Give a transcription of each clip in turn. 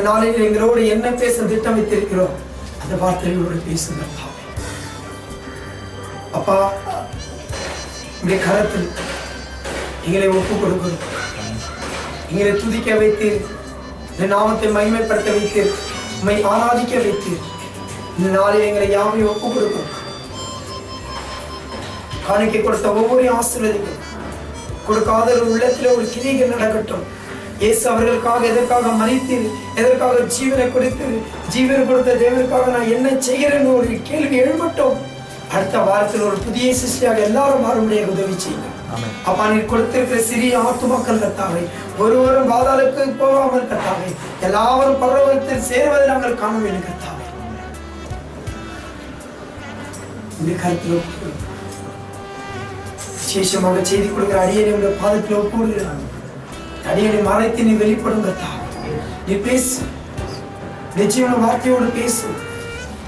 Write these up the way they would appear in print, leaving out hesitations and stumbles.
நாளில் எங்களோடு என்ன பேச திட்டமிட்டிருக்கிறோம் அந்த வார்த்தைகளோடு பேசுங்க அப்பா. உடைய கரத்தில் எங்களை ஒப்புக் கொடுக்கிறோம். எங்களை துதிக்க வைத்து இந்த நாமத்தை மகிமைப்படுத்த வைத்து உம்மை ஆராதிக்க வைத்து இந்த நாளில் எங்களை யாவையும் ஒப்புக் கொடுக்கிறோம். காணிக்கை கொடுத்த ஒவ்வொரு ஆசீர்வதிக்கும் கொடுக்காத ஒரு உள்ளத்தில் ஒரு கிரிகள் நடக்கட்டும். இயேசு அவர்களுக்காக எதற்காக மரித்தீர், எதற்காக ஜீவனை கொடுத்து ஜீவனை கொடுத்த தேவனுக்காக நான் என்ன செய்கிறேன்னு ஒரு கேள்வி எழுமட்டும். அடுத்த வாரத்தில் ஒரு புதிய சிருஷ்டியாக எல்லாரும் மாறும்படியாக உதவி செய்யுங்க அப்பா. நீர் கொடுத்திருக்கிற சிறிய ஆத்துமாக்கள் கர்த்தாவே ஒருவரும் பாதாளுக்கு போகாமல் கர்த்தாவே எல்லாரும் பரலோகத்தில் சேர்வதை நாங்கள் காண வேண்டும் கர்த்தாவே. இந்த கருத்தில் விசேஷமாக செய்தி கொடுக்கிற அடியனை பாதத்தில் ஒப்புடுகிறாங்க. அடியனை மறைத்து நீ வெளிப்படும் கர்த்தாவே. நீ பேசு, நிச்சயம் வார்த்தையோடு பேசு.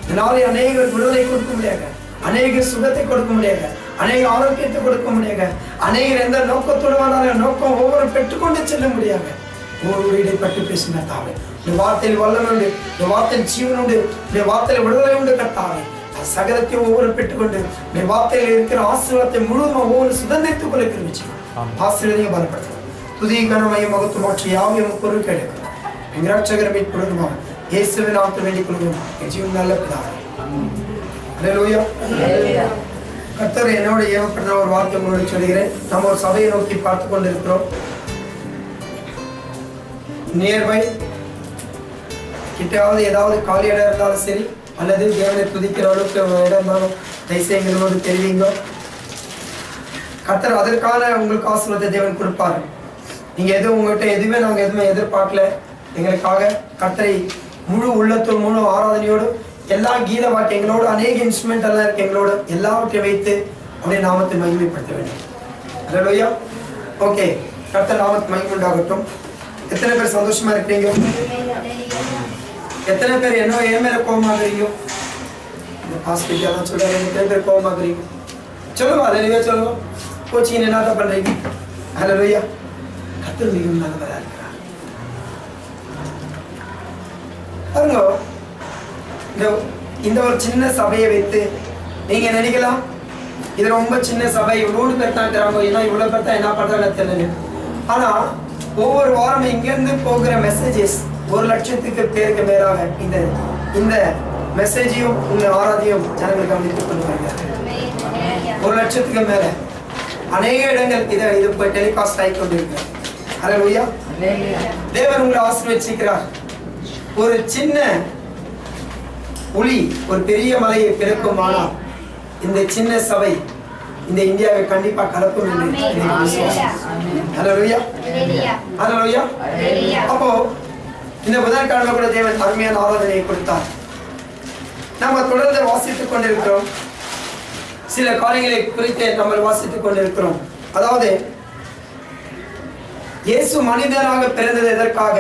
இதனாலே அநேகர் விடுதலை கொடுக்க முடியாது, அநேக சுகத்தை கொடுக்க முடியாது, அநேக ஆரோக்கியத்தை கொடுக்க முடியாது, அநேகர் எந்த நோக்கத்தோடு வந்தாலும் நோக்கம் ஒவ்வொரு பெற்றுக்கொண்டு செல்ல முடியாது. ஒவ்வொரு இடைப்பட்டு பேசுங்க தாவே. இந்த வார்த்தையில் வல்லமை உண்டு, இந்த வார்த்தையில் ஜீவன் உண்டு, இந்த வார்த்தையில் விடுதலை உண்டு கர்த்தாவே. சகலத்தையும் ஒவ்வொரு பெற்றுக்கொண்டு இந்த வார்த்தையில் இருக்கிற ஆசீர்வாதத்தை முழுவதும் ஒவ்வொரு சுதந்திரத்துக் கொள்ள கிருபை ஆசீர்வாதம் பலப்படுத்த புதிய கனமையும் மகத்துவம் மாற்றி யாவையும் பொருள் கிடைக்கும். எங்கள் ரட்சகரை மீட்புமா இயேசுவின் நாமத்தில் வேண்டிக் கொள்கிறோம். ஜீவன் நல்ல பிதாவே. அல்லேலூயா. கர்த்தர் என்னோட ஏவப்படுற ஒரு வார்த்தை உங்களுக்கு சொல்கிறேன். நம்ம ஒரு சபையை நோக்கி பார்த்து கொண்டு இருக்கிறோம். நியர்பை கிட்டாவது ஏதாவது காலி இடம் இருந்தாலும் சரி, அல்லது தேவனை துதிக்கிற அளவுக்கு இடம் இருந்தாலும் தயவுசெய்து தெரிவிங்க. கர்த்தர் அதற்கான உங்களுக்கு ஆசீர்வாதத்தை தேவன் கொடுப்பாரு. நீங்க எதுவும் உங்கள்கிட்ட எதுவுமே நாங்கள் எதுவுமே எதிர்பார்க்கல. எங்களுக்காக கர்த்தரை முழு உள்ளத்தோடு முழு ஆராதனையோடு எல்லா கீத வாக்கியங்களோடு அநேக இன்ஸ்ட்ருமெண்ட் எல்லாம் இருக்கு எங்களோட எல்லாவற்றையும் வைத்து அவருடைய நாமத்தை மகிமைப்படுத்த வேண்டும். அல்லேலூயா. ஓகே, கர்த்தர் நாமத்தை மகிமை உண்டாகட்டும். எத்தனை பேர் சந்தோஷமா இருக்கீங்க? எத்தனை பேர் என்ன என் மேல கோபமாகறீங்க? இந்த ஹாஸ்பிட்டல் சொல்றாங்க, எத்தனை பேர் கோபமாகறீங்க? சொல்லுங்க, அல்லேலூயா சொல்லுங்க. கோச்சிங் என்னதான் பண்றீங்க? அல்லேலூயா. கர்த்தர் மிகவும் நல்லவரா இருக்கிறார். பாருங்க, இந்த ஒரு சின்ன சபையை வைத்து நீங்க நினைக்கலாம் இது ரொம்ப சின்ன சபை, இவ்வளவு பேர் தான் இருக்கிறாங்க, ஏன்னா இவ்வளவு பேர் தான் என்ன பண்றாங்க தெரியல. ஆனா ஒவ்வொரு வாரமும் இங்கிருந்து போகிற மெசேஜஸ் 1,00,000 பேருக்கு மேலாக இந்த மெசேஜையும் இந்த ஆராதையும் ஜனங்கள் கவனித்துக் கொள்வாங்க. 1,00,000 மேல அநேக இடங்கள் இது போய் டெலிகாஸ்ட் ஆகி கொண்டிருக்கு. அல்லேலூயா. தேவன் உங்களை ஆசீர்வதிக்கிறார். ஒரு சின்ன ஒளி ஒரு பெரிய மலையை பிறக்குமானால் இந்த சின்ன சபை இந்த இந்தியாவை கண்டிப்பா கலக்கும் என்று எனக்கு விசுவாசம். அல்லேலூயா. அல்லேலூயா. அப்போ இந்த புதன்கிழமை கூட தேவன் அருமையான ஆராதனையை கொடுத்தார். நம்ம தொடர்ந்து வாசித்துக் கொண்டிருக்கிறோம். சில காரியங்களை குறித்து நம்ம வாசித்துக் கொண்டிருக்கிறோம். அதாவது இயேசு மனிதனாக பிறந்தது எதற்காக,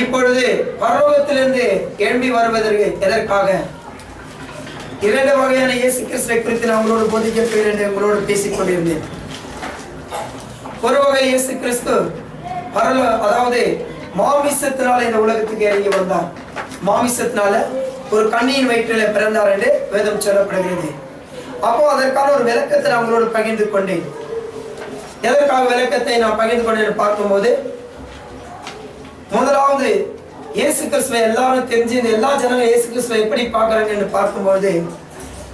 இப்பொழுது பரலோகத்திலிருந்து எழும்பி வருவதற்கு எதற்காக, 2 வகையான இயேசு கிறிஸ்துவை குறித்து நான் உங்களோடு போதிக்க போகிறேன், உங்களோடு பேசிக் கொண்டிருந்தேன். ஒரு வகை இயேசு கிறிஸ்து அதாவது மாமிசத்தினால இந்த உலகத்துக்கு இறங்கி வந்தார். மாமிசத்தினால ஒரு கன்னியின் வயிற்றில பிறந்தார் என்று வேதம் சொல்லப்படுகிறது. அப்போ அதற்கான ஒரு விளக்கத்தை நான் உங்களோடு பகிர்ந்து கொண்டேன். எதற்காக விளக்கத்தை நான் பகிர்ந்து கொண்டேன் பார்க்கும்போது, முதலாவது இயேசு கிறிஸ்துவை எல்லாரும் தெரிஞ்சு எல்லா ஜனங்களும் இயேசு கிறிஸ்துவை எப்படி பார்க்கறாங்க என்று பார்க்கும்போது,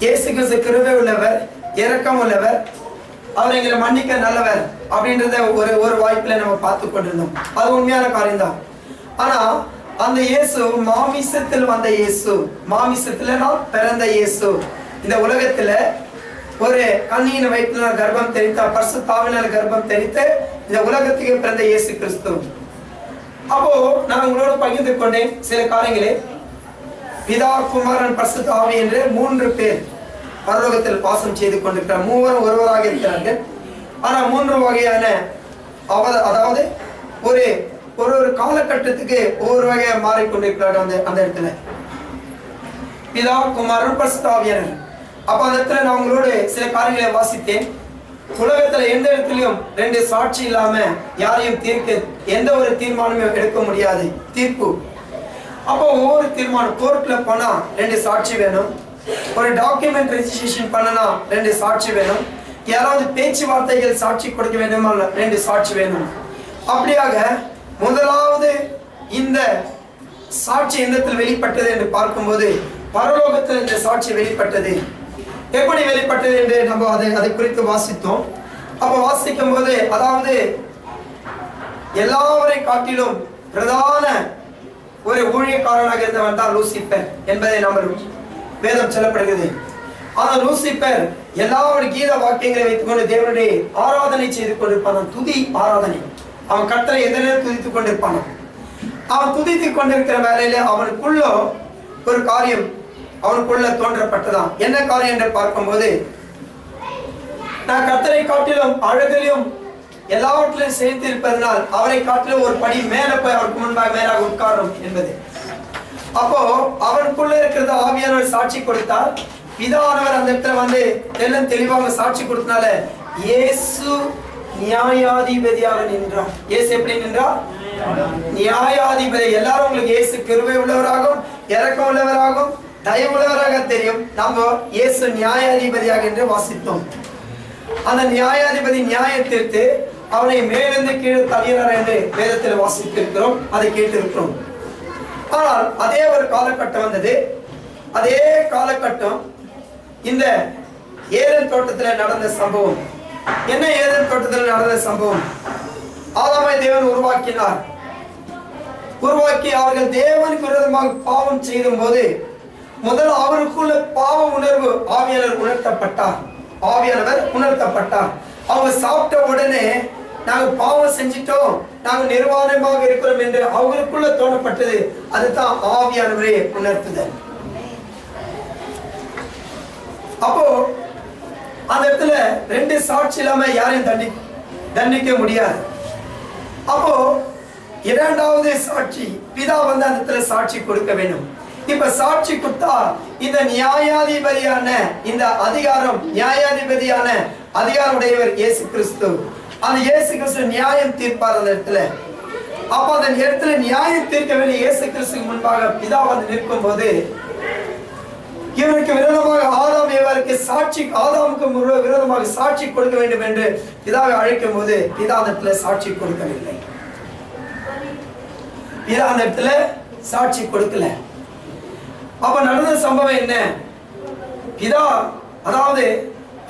இயேசு கிறிஸ்து கிருபை உள்ளவர், இரக்கம் உள்ளவர், அவர் எங்களை மன்னிக்க நல்லவர் அப்படின்றத ஒரு வாய்ப்புல நம்ம பார்த்து கொண்டிருந்தோம். அது உண்மையான காரியம் தான். ஆனா அந்த இயேசு மாமிசத்தில் வந்த இயேசு, மாமிசத்துல நான் பிறந்த இயேசு, இந்த உலகத்துல ஒரு கன்னியின் வயிற்றில கர்ப்பம் தெரித்த பரிசுத்த ஆவியினால் கர்ப்பம் தெரித்த இந்த உலகத்துக்கு பிறந்த இயேசு கிறிஸ்து. அப்போ நான் உங்களோட பகிர்ந்து கொண்டேன் சில காரியங்களே. பிதா, குமாரன், பரிசுத்த ஆவி என்று 3 பேர் பரலோகத்தில் வாசம் செய்து கொண்டிருக்கிறார். 3 ஒருவராக இருக்கிறார்கள். ஆனா 3 வகையான அதாவது ஒரு ஒரு காலகட்டத்துக்கு ஒவ்வொரு வகையா மாறிக்கொண்டிருக்கிறார்கள் அந்த இடத்துல. பிதா, குமாரன், பரிசுத்த ஆவியானவர். அப்ப அந்த இடத்துல நான் உங்களோட சில காரியங்களை வாசித்தேன். உலகத்துல எந்த இடத்துலயும் ரெண்டு சாட்சி இல்லாம யாரையும் தீர்க்க எந்த ஒரு தீர்மானமும் எடுக்க முடியாது. தீர்ப்பு அப்போ ஒவ்வொரு தீர்மானம் கோர்ட்ல போனா ரெண்டு சாட்சி வேணும். ஒரு டாக்குமெண்ட் ரெஜிஸ்ட்ரேஷன் பண்ணனா ரெண்டு சாட்சி வேணும். யாராவது பேச்சுவார்த்தைகள் சாட்சி கொடுக்க வேண்டுமா ரெண்டு சாட்சி வேணும். அப்படியாக முதலாவது இந்த சாட்சி எந்தத்தில் வெளிப்பட்டது என்று பார்க்கும்போது பரலோகத்தில் இந்த சாட்சி வெளிப்பட்டது. எப்படி வெளிப்பட்டது என்று நம்ம அதை குறித்து வாசித்தோம். அப்ப வாசிக்கும் போது அதாவது எல்லாவரை காட்டிலும் பிரதான ஒரு ஊழியக்காரனாக இருந்தவன் தான் லூசிபர் என்பதை நம்ம வேதம் சொல்லப்படுகிறது. ஆனா லூசிபர் எல்லாவற்ற கீத வாக்கியங்களை வைத்துக் கொண்டு தேவனுடைய ஆராதனை செய்து கொண்டிருப்பான். துதி ஆராதனை. அவன் கர்த்தரை எதனே துதித்துக் கொண்டிருப்பான். அவன் துதித்துக் கொண்டிருக்கிற வேலையில அவனுக்குள்ள ஒரு காரியம் அவனுக்குள்ள தோன்றப்பட்டதான். என்ன காரியம் என்று பார்க்கும்போது நான் கர்த்தரை காட்டிலும் அழகிலும் எல்லாவற்றிலும் சேர்த்து இருப்பதனால் அவரை காட்டிலும் ஒரு படி மேல போய் அவருக்கு முன்பாக மேலாக உட்காரும் என்பது. அப்போ அவனுக்குள்ள இருக்கிறத ஆவியானவர் சாட்சி கொடுத்தார். பிதாவானவர் அந்த இடத்துல வந்து தெளிவாக சாட்சி கொடுத்தனால இயேசு நியாயாதிபதியாக நின்றார். இயேசு எப்படி நின்றார்? நியாயாதிபதி. எல்லாரும் உங்களுக்கு இயேசு கிருபை உள்ளவராகும், இரக்கம் உள்ளவராகும், தயவு உள்ளவராக தெரியும். நம்ம இயேசு நியாயாதிபதியாக என்று வாசித்தோம். அந்த நியாயாதிபதி நியாயம் தீர்த்து அவனை மேலிருந்து கீழே தள்ளினார் என்று வேதத்தில் வாசித்திருக்கிறோம், அதை கேட்டிருக்கிறோம். ஆனால் அதே ஒரு காலகட்டம் வந்தது. அதே காலகட்டம் இந்த ஏதேன் தோட்டத்தில் நடந்த சம்பவம். என்ன ஏதேன் தோட்டத்தில் நடந்த சம்பவம்? ஆதாமை தேவன் உருவாக்கினார். உருவாக்கி அவர்கள் தேவனுக்கு விரோதமாக பாவம் செய்யும் போது முதல் அவருக்குள்ள பாவ உணர்வு ஆவியானவர் உணர்த்தப்பட்டார். அவங்க சாப்பிட்ட உடனே நாங்க பாவம் செஞ்சிட்டோம், நாங்க நிர்வாணமாக இருக்கிறோம் என்று அவங்களுக்குள்ள தோணப்பட்டது. அதுதான் ஆவியானவரே உணர்த்துதல். அப்போ அந்த இடத்துல ரெண்டு சாட்சி இல்லாம யாரையும் தண்டிக்க முடியாது. அப்போ இரண்டாவது சாட்சி பிதா வந்து அந்த இடத்துல சாட்சி கொடுக்க வேண்டும். இப்ப சாட்சி கொடுத்தா இந்த நியாயாதிபதியான இந்த அதிகாரம் நியாயாதிபதியான அதிகாரம் உடையவர் இயேசு கிறிஸ்து. அந்த இயேசு கிறிஸ்து நியாயம் தீர்ப்பார் அந்த இடத்துல. அப்ப அந்த இடத்துல நியாயம் தீர்க்க வேண்டிய இயேசு கிறிஸ்துக்கு முன்பாக பிதா வந்து நிற்கும் போது இவருக்கு விரோதமாக ஆதாமுக்கு விரோதமாக சாட்சி கொடுக்க வேண்டும் என்று பிதாவை அழைக்கும் போது பிதா அந்த இடத்துல சாட்சி கொடுக்கவில்லை. பிதா அந்த இடத்துல சாட்சி கொடுக்கல. அப்ப நடந்த சம்பவம் என்ன? பிதா அதாவது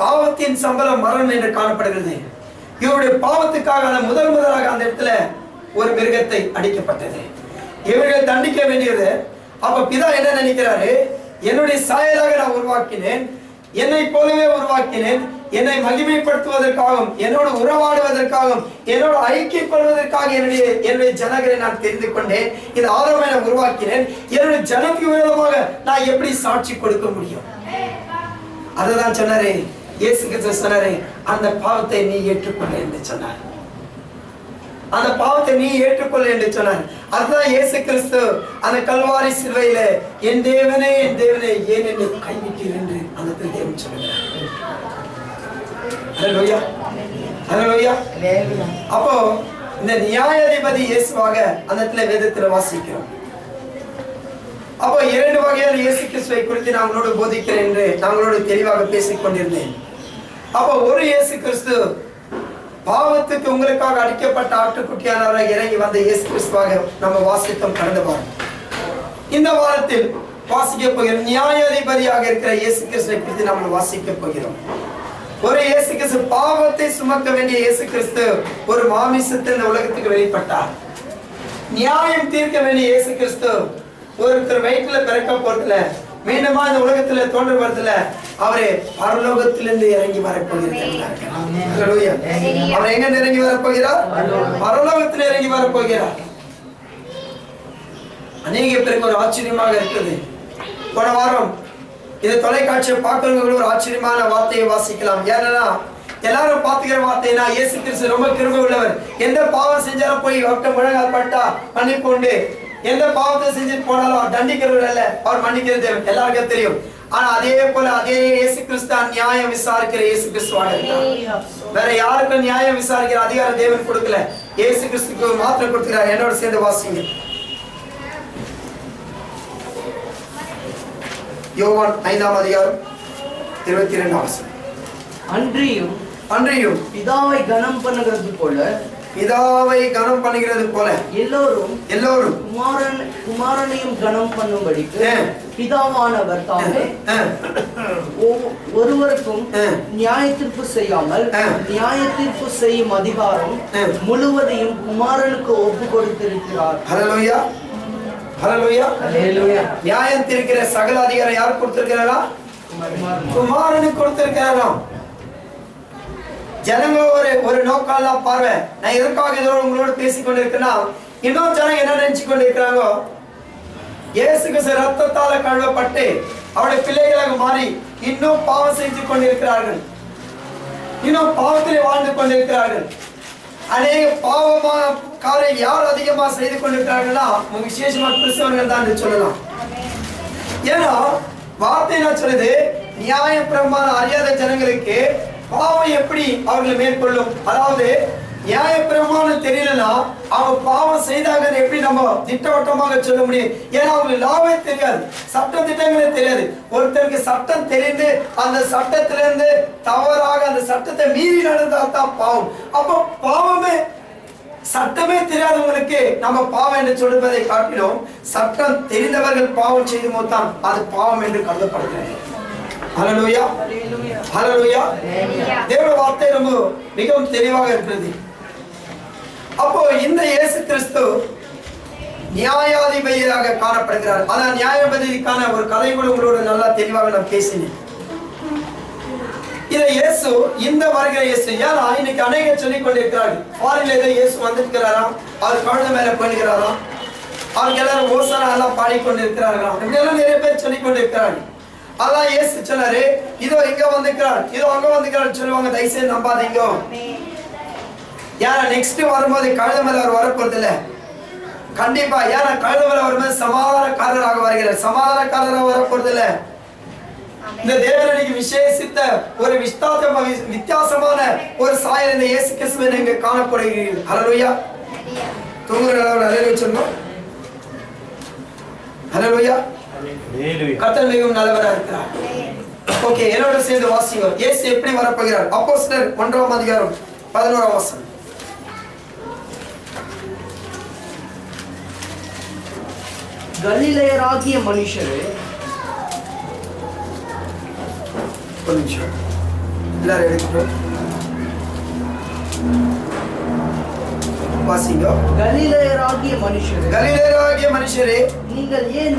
பாவத்தின் சம்பளம் மரணம் என்று காணப்படுகிறது. இவருடைய பாவத்துக்காக முதலாக அந்த இடத்துல ஒரு மிருகத்தை அடிக்கப்பட்டது. இவர்கள் தண்டிக்க வேண்டியது. அப்ப பிதா என்ன நினைக்கிறாரு? என்னுடைய சாயலாக நான் உருவாக்கினேன், என்னை போலவே உருவாக்கினேன், என்னை மகிமைப்படுத்துவதற்காகவும் என்னோடு உறவாடுவதற்காகவும் என்னோடு ஐக்கியப்படுவதற்காக என்னுடைய ஜனங்களை நான் தெரிந்து கொண்டேன். இது ஆதாமை நான் உருவாக்கினேன். என்னுடைய ஜனக்கு விரோதமாக நான் எப்படி சாட்சி கொடுக்க முடியும்? அதுதான் சொன்னாரே இயேசு கிறிஸ்து சொன்னாரே, அந்த பாவத்தை நீ ஏற்றுக்கொள்ள என்று சொன்னார். அந்த பாவத்தை நீ ஏற்றுக்கொள்ள என்று சொன்னார். அதுதான் இயேசு கிறிஸ்து அந்த கல்வாரி சிலுவையில என் தேவனே ஏன் என்னை கைவிட்டீர் என்று அந்த தேவன் சொல்லுகிறார். ஹல்லேலூயா, ஹல்லேலூயா. அப்போ இந்த நியாயாதிபதி இயேசுவாக அந்த இடத்துல வேதத்துல வாசிக்கிறோம். அப்போ இரண்டு வகையான இயேசு கிறிஸ்துவை குறித்து நான் உங்களோடு போதிக்கிறேன் என்று நாங்களோடு தெளிவாக பேசிக் கொண்டிருந்தேன். அப்போ ஒரு இயேசு கிறிஸ்து பாவத்துக்கு உங்களுக்காக அடிக்கப்பட்ட ஆட்டுக்குட்டியானவராக இறங்கி வந்த இயேசு கிறிஸ்துவாக நம்ம வாசித்தோம் கடந்த வாரம். இந்த வாரத்தில் வாசிக்க போகிறோம் நியாயாதிபதியாக இருக்கிற இயேசு கிறிஸ்துவை குறித்து நம்ம வாசிக்க போகிறோம். ஒரு இயேசு கிறிஸ்து பாவத்தை சுமக்க வேண்டிய இயேசு கிறிஸ்து ஒரு மாமிசத்தை இந்த உலகத்துக்கு வெளிப்பட்டார். நியாயம் தீர்க்க வேண்டிய இயேசு கிறிஸ்து ஒருத்தர் வயிற்றுல பிறக்க போறதுல மீண்டுமா இந்த உலகத்துல தோன்ற போறதுல அவரே பரலோகத்திலிருந்து இறங்கி வரப்போகிறார். அவர் எங்க இறங்கி வரப்போகிறார்? பரலோகத்தில் இறங்கி வரப்போகிறார். அநேக பேருக்கு ஒரு ஆச்சரியமாக இருக்குது. போன வாரம் இது தொலைக்காட்சியை பார்க்கிறவங்க ஒரு ஆச்சரியமான வார்த்தையை வாசிக்கலாம். ஏன்னா எல்லாரும் பார்த்துக்கிற வார்த்தைனா இயேசு கிறிஸ்து ரொம்ப கிருபை உள்ளவர். எந்த பாவம் செஞ்சாலும் போய் முழங்கால் பட்டா மன்னிப்பு உண்டு. எந்த பாவத்தை செஞ்சுட்டு போனாலும் அவர் தண்டிக்கிறவர் அல்ல, அவர் மன்னிக்கிறது எல்லாருக்கும் தெரியும். ஆனா அதே போல அதே இயேசு கிறிஸ்து நியாயம் விசாரிக்கிற இயேசு கிறிஸ்துவாக இருக்கிறார். வேற யாருக்கும் நியாயம் விசாரிக்கிற அதிகாரம் தேவன் கொடுக்கல, இயேசு கிறிஸ்துக்கு மாத்திரம் கொடுக்கிறார். என்னோட சேர்ந்து வாசிங்க யோவான் 5ஆம் அதிகாரம் 22ஆம் வசனம். அன்றியும் பிதாவை கனம் பண்ணுகிறது போல எல்லோரும் குமாரனையும் கனம் பண்ணும்படிக்கு பிதாவானவர் தாமே ஒருவருக்கும் நியாயத்தீர்ப்பு செய்யாமல் நியாயத்தீர்ப்பு செய்யும் அதிகாரம் முழுவதையும் குமாரனுக்கு ஒப்பு கொடுத்திருக்கிறார். ஹல்லேலூயா, ஹல்லேலூயா, ஹல்லேலூயா. நியாயம் தீர்க்கிற சகல அதிகாரம் யார் கொடுத்திருக்கிறாரா? குமாரனுக்கு கொடுத்திருக்கிறாராம். ஜனங்க ஒரு நோக்கம் பார்வை. நான் எதற்காக இதோட உங்களோட பேசிக் கொண்டிருக்கேன்னா, இன்னும் ஜனம் என்ன நினைச்சு கொண்டிருக்கிறாங்க, இயேசு கிறிஸ்து ரத்தத்தால கழுவப்பட்டு அவருடைய பிள்ளைகளாக மாறி இன்னும் பாவம் செஞ்சு கொண்டிருக்கிறார்கள், இன்னும் பாவத்திலே வாழ்ந்து கொண்டிருக்கிறார்கள். அநேக பாவமான காரியம் யார் அதிகமா செய்து கொண்டிருக்கிறார்கள்னா விசேஷமா கிறிஸ்தவர்கள் தான் என்று சொல்லலாம். ஏன்னா வார்த்தை என்ன சொல்லுது, நியாய பிரமாணம் அறியாத ஜனங்களுக்கு பாவம் எப்படி அவர்களை மேற்கொள்ளும்? அதாவது நியாய பிரமாணம் தெரியலன்னா அவங்க பாவம் செய்தாங்க எப்படி நம்ம திட்டவட்டமாக சொல்ல முடியும்? ஏன்னா அவங்களுக்கு லாவே தெரியாது, சட்ட திட்டங்களே தெரியாது. ஒருத்தருக்கு சட்டம் தெரிந்து அந்த சட்டத்திலிருந்து தவறாக அந்த சட்டத்தை மீறி நடந்தால் தான் பாவம். அப்போ பாவமே சட்டமே தெரியாதவங்களுக்கு நம்ம பாவம் என்று சொல்வதை காட்டிலும் சட்டம் தெரிந்தவர்கள் பாவம் செய்யும் போது தான் அது பாவம் என்று கருதப்படுகிறது. ஹல்லேலூயா, ஹல்லேலூயா. தேவ வார்த்தை ரொம்ப மிகவும் தெளிவாக இருக்கிறது. அப்போ இந்த இயேசு கிறிஸ்து நியாயாதிபதியாக காணப்படுகிறார். அதான் நியாயாதிபதிக்கான ஒரு கதை கூட உங்களோட நல்லா தெளிவாக நான் பேசினேன். இதை இயேசு இந்த வருகிற இயேசு ஏன்னா இன்னைக்கு அநேக சொல்லிக் கொண்டிருக்கிறார்கள், ஃபாரின்ல ஏதோ இயேசு வந்திருக்கிறாராம், அவர் கழுதை மேல போயிருக்கிறாராம், அவங்க எல்லாரும் ஓசானா எல்லாம் பாடிக்கொண்டிருக்கிறார்களாம், இப்படியெல்லாம் நிறைய பேர் சொல்லிக் கொண்டிருக்கிறார்கள். அதான் இயேசு சொன்னாரு, இதோ இங்க வந்திருக்கிறார், இதோ அங்க வந்திருக்கிறார் சொல்லுவாங்க, தயவுசெய்து நம்பாதீங்க. ஏன்னா நெக்ஸ்ட் வரும்போது கழுதை மேல அவர் வரப்போறது இல்ல கண்டிப்பா. ஏன்னா கழுதை மேல வரும்போது சமாதானக்காரராக வருகிறார், சமாதானக்காரராக வரப்போறது இல்ல. இந்த தேவனுக்கு விசேஷித்த ஒரு வித்தியாசமான ஒரு சாயல் இந்த இயேசு கிறிஸ்துவை நீங்க காணப்படுகிறீர்கள். ஹல்லேலூயா. தூங்குற ஹல்லேலூயா சொல்லுங்க. ஹல்லேலூயா. கர்த்தர் மிகவும் நல்லவராக இருக்கிறார். ஓகே, என்னோட சேர்ந்து வாசிங்க. இயேசு எப்படி வரப்போகிறார்? அப்போஸ்தலர் 1ஆம் அதிகாரம் 11ஆம் வசனம். கலிலேயராகிய மனுஷரே, ஒரு நிமிஷம் எல்லாரும் எடுத்துட்டோம் வாசிங்க. கலிலேயராகிய மனுஷரே, நீங்கள் ஏன்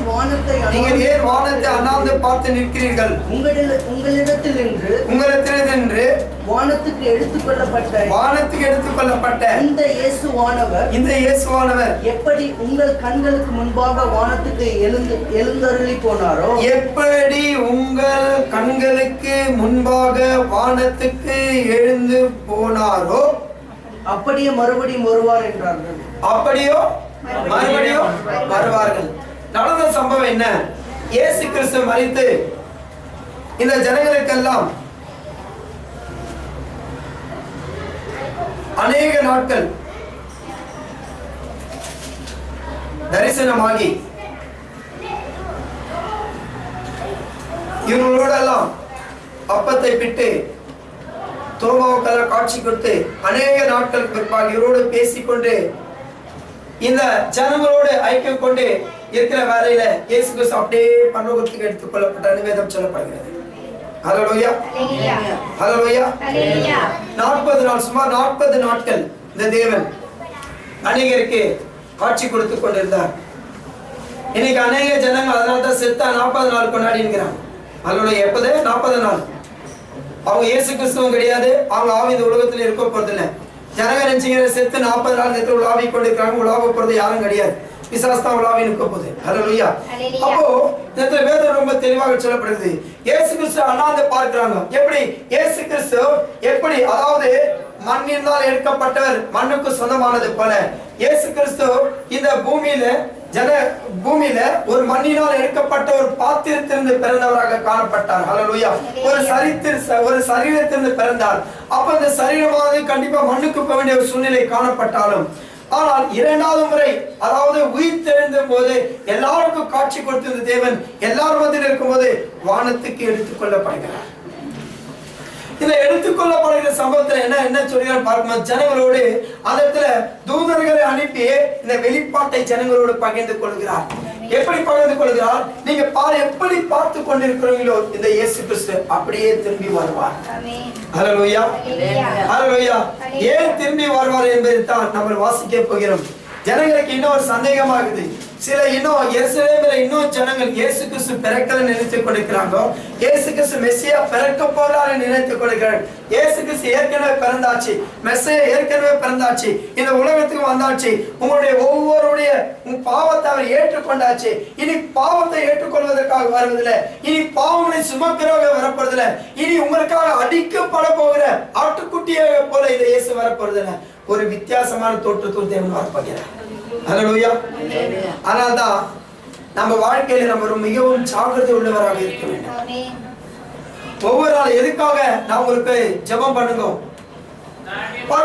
வானத்தை அண்ணாந்து பார்த்து நிற்கிறீர்கள்? உங்களிடத்தில் நின்று வானத்துக்கு எடுத்துக்கொள்ளப்பட்ட இந்த இயேசுவானவர் எப்படி உங்கள் கண்களுக்கு முன்பாக வானத்துக்கு எழுந்தருளி போனாரோ, எப்படி உங்கள் கண்களுக்கு முன்பாக வானத்துக்கு எழுந்து போனாரோ அப்படியே மறுபடியும் வருவார் என்றார்கள். அப்படியோ மறுபடியும் வருவார்கள். நடந்த சம்பவம் என்ன? இயேசு கிறிஸ்து மரித்து இந்த ஜனங்களுக்கெல்லாம் அநேக நாட்கள் தரிசனமாகி இவங்களோடெல்லாம் அப்பத்தை பிட்டு தோமாவுக்கெல்லாம் காட்சி கொடுத்து அநேக நாட்களுக்கு பிற்பாடு இவரோடு பேசிக்கொண்டு இந்த ஜனங்களோடு ஐக்கியம் கொண்டு இருக்கிற வேலையில இயேசு கிறிஸ்து அப்படியே பரலோகத்துக்கு எடுத்துக் கொள்ளப்பட்ட வேதம் சொல்லப்படுகிறது. ஹல்லேலூயா, ஹல்லேலூயா. 40 நாள், சுமார் 40 நாட்கள் இந்த தேவன் அநேகருக்கு காட்சி கொடுத்து கொண்டிருந்தார். இன்னைக்கு அநேக ஜனங்கள் அதனால்தான் செத்தா 40 நாள் கொண்டாடிங்கிறாங்க. ஹல்லேலூயா. எப்போது 40 நாள் அவங்க இயேசு கிறிஸ்துவும் கிடையாது, அவங்க ஆவி இந்த உலகத்துல இருக்க போறது இல்லை. ஜனங்க நினைச்சுக்கிற செத்து 40 நாள் நேரத்தில் உலாவி கொண்டிருக்கிறாங்க. உலாவ போறது யாரும் கிடையாது, பிசாசு தான் உலாவி நிற்க போகுது. ஹல்லேலூயா. அப்போ இந்த வேதம் ரொம்ப தெளிவாக சொல்லப்படுது. இயேசு கிறிஸ்து அண்ணாந்து பார்க்கிறாங்க. எப்படி இயேசு கிறிஸ்து எப்படி, அதாவது மண்ணினால் எடுக்கப்பட்டவர் மண்ணுக்கு சொந்தமானது போல இயேசு கிறிஸ்து இந்த பூமியில பூமியில ஒரு மண்ணினால் எடுக்கப்பட்ட ஒரு பாத்திரத்திலிருந்து பிறந்தவராக காணப்பட்டார். ஹல்லேலூயா. ஒரு சரீரத்திலிருந்து பிறந்தார். அப்ப இந்த சரீரமானது கண்டிப்பா மண்ணுக்கு போக வேண்டிய ஒரு சூழ்நிலை காணப்பட்டாலும், ஆனால் இரண்டாவது முறை, அதாவது உயிர் தெழுந்த போது எல்லாருக்கும் காட்சி கொடுத்திருந்த தேவன் எல்லாரும் மத்தியில் இருக்கும் போது வானத்துக்கு எடுத்துக் கொள்ளப்படுகிறார். இந்த எடுத்துக்கொள்ளப்படுகிற சம்பவத்துல என்ன சொல்கிறார் பார்க்கணும். ஜனங்களோடு அந்த இடத்துல தூதர்களை அனுப்பி இந்த வெளிப்பாட்டை ஜனங்களோடு பகிர்ந்து கொள்கிறார். எப்படி பகிர்ந்து கொள்கிறார்? நீங்க எப்படி பார்த்து கொண்டிருக்கிறீங்களோ இந்த இயேசு கிறிஸ்து அப்படியே திரும்பி வருவார். ஹல்லேலூயா, ஹல்லேலூயா. ஏன் திரும்பி வருவார் என்பதை தான் நம்ம வாசிக்க போகிறோம். ஜனங்களுக்கு இன்னொரு சந்தேகமாகுது. சில இன்னும் எருசலேமில் இன்னும் ஜனங்கள் இயேசு கிறிஸ்து பிறக்கல நினைத்துக் கொண்டிருக்கிறாங்க. இயேசு கிறிஸ்து மெஸ்ஸியா பிறக்க போறாரு நினைத்துக் கொண்டிருக்கிறார்கள். இயேசு கிறிஸ்து ஏற்கனவே பிறந்தாச்சு, மெஸ்ஸியா ஏற்கனவே பிறந்தாச்சு, இந்த உலகத்துக்கு வந்தாச்சு, உங்களுடைய ஒவ்வொருடைய பாவத்தை அவர் ஏற்றுக்கொண்டாச்சு. இனி பாவத்தை ஏற்றுக்கொள்வதற்காக வருவதில்லை, இனி பாவங்களை சுமக்கிறவங்க வரப்போறதில்லை, இனி உங்களுக்காக அடிக்கப்பட போகிற ஆட்டுக்குட்டியாக போல இந்த இயேசு வரப்போறதில்லை. ஒரு வித்தியாசமான தோற்றத்தோடு தேவன் வரப்போகிறார். ஹல்லேலூயா. அதனால்தான் நம்ம வாழ்க்கையில நம்ம மிகவும் ஜாக்கிரதை உள்ளவராக இருக்க வேண்டும். ஒவ்வொரு நாள் எதுக்காக நான் உங்களுக்கு ஜெபம் பண்ணுங்க.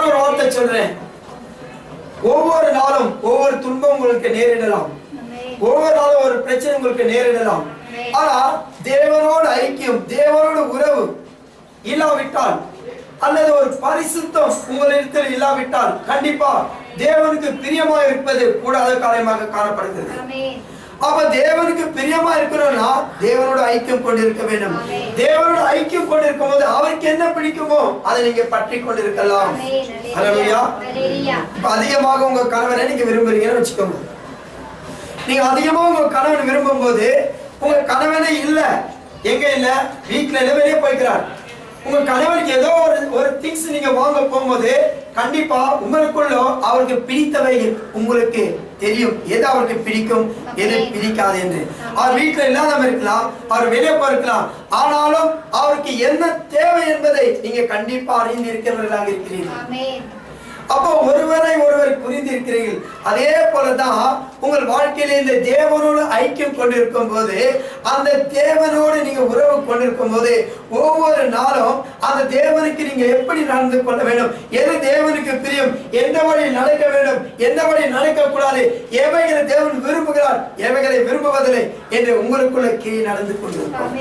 ஒரு வார்த்தை சொல்றேன். ஒவ்வொரு நாளும் ஒவ்வொரு துன்பம் உங்களுக்கு நேரிடலாம், ஒவ்வொரு நாளும் ஒரு பிரச்சனை உங்களுக்கு நேரிடலாம். ஆனா தேவனோட ஐக்கியம், தேவனோட உறவு இல்லாவிட்டால், அல்லது ஒரு பரிசுத்தம் உங்களிடத்தில் இல்லாவிட்டால், கண்டிப்பா தேவனுக்கு பிரியமா இருப்பது கூடாத காரியமாக காணப்படுகிறது. அப்ப தேவனுக்கு பிரியமா இருக்கணும்னா தேவனோட ஐக்கியம் கொண்டிருக்க வேண்டும். தேவனோட ஐக்கியம் கொண்டிருக்கும் போது அவருக்கு என்ன பிடிக்குமோ அதை நீங்க பற்றி கொண்டிருக்கலாம். ஹல்லேலூயா. அதிகமாக உங்க கணவனை நீங்க விரும்புறீங்கன்னு வச்சுக்கோங்க. நீங்க அதிகமா உங்க கணவன் விரும்பும் போது உங்க கணவனே இல்ல, எங்க இல்ல, வீட்டுல வெளியே போய்க்கிறார். உங்க கணவனுக்கு ஏதோ ஒரு திங்ஸ் நீங்க வாங்க போகும்போது கண்டிப்பா உங்களுக்குள்ள அவருக்கு பிடித்தவை உங்களுக்கு தெரியும், எது அவருக்கு பிடிக்கும் எது பிடிக்காது என்று. அவர் வீட்டுல இல்லாம இருக்கலாம், அவர் வெளியே போயிருக்கலாம், ஆனாலும் அவருக்கு என்ன தேவை என்பதை நீங்க கண்டிப்பா அறிந்து இருக்கிறவர்களாக இருக்கிறீர்கள். அப்போ ஒருவரை ஒருவர் புரிந்திருக்கிறீர்கள். அதே போலதான் உங்கள் வாழ்க்கையில இந்த தேவனோடு ஐக்கியம் கொண்டிருக்கும் போது, அந்த தேவனோடு நீங்க உறவு கொண்டிருக்கும் போது ஒவ்வொரு நாளும் அந்த தேவனுக்கு நீங்க எப்படி நடந்து கொள்ள வேண்டும், எது தேவனுக்கு பிரியம், எந்த வழி நடக்க வேண்டும், எந்த வழி நடக்க கூடாது, எவைகளை தேவன் விரும்புகிறார், எவைகளை விரும்புவதில்லை என்று உங்களுக்குள்ள கீழே நடந்து கொண்டிருக்கும்.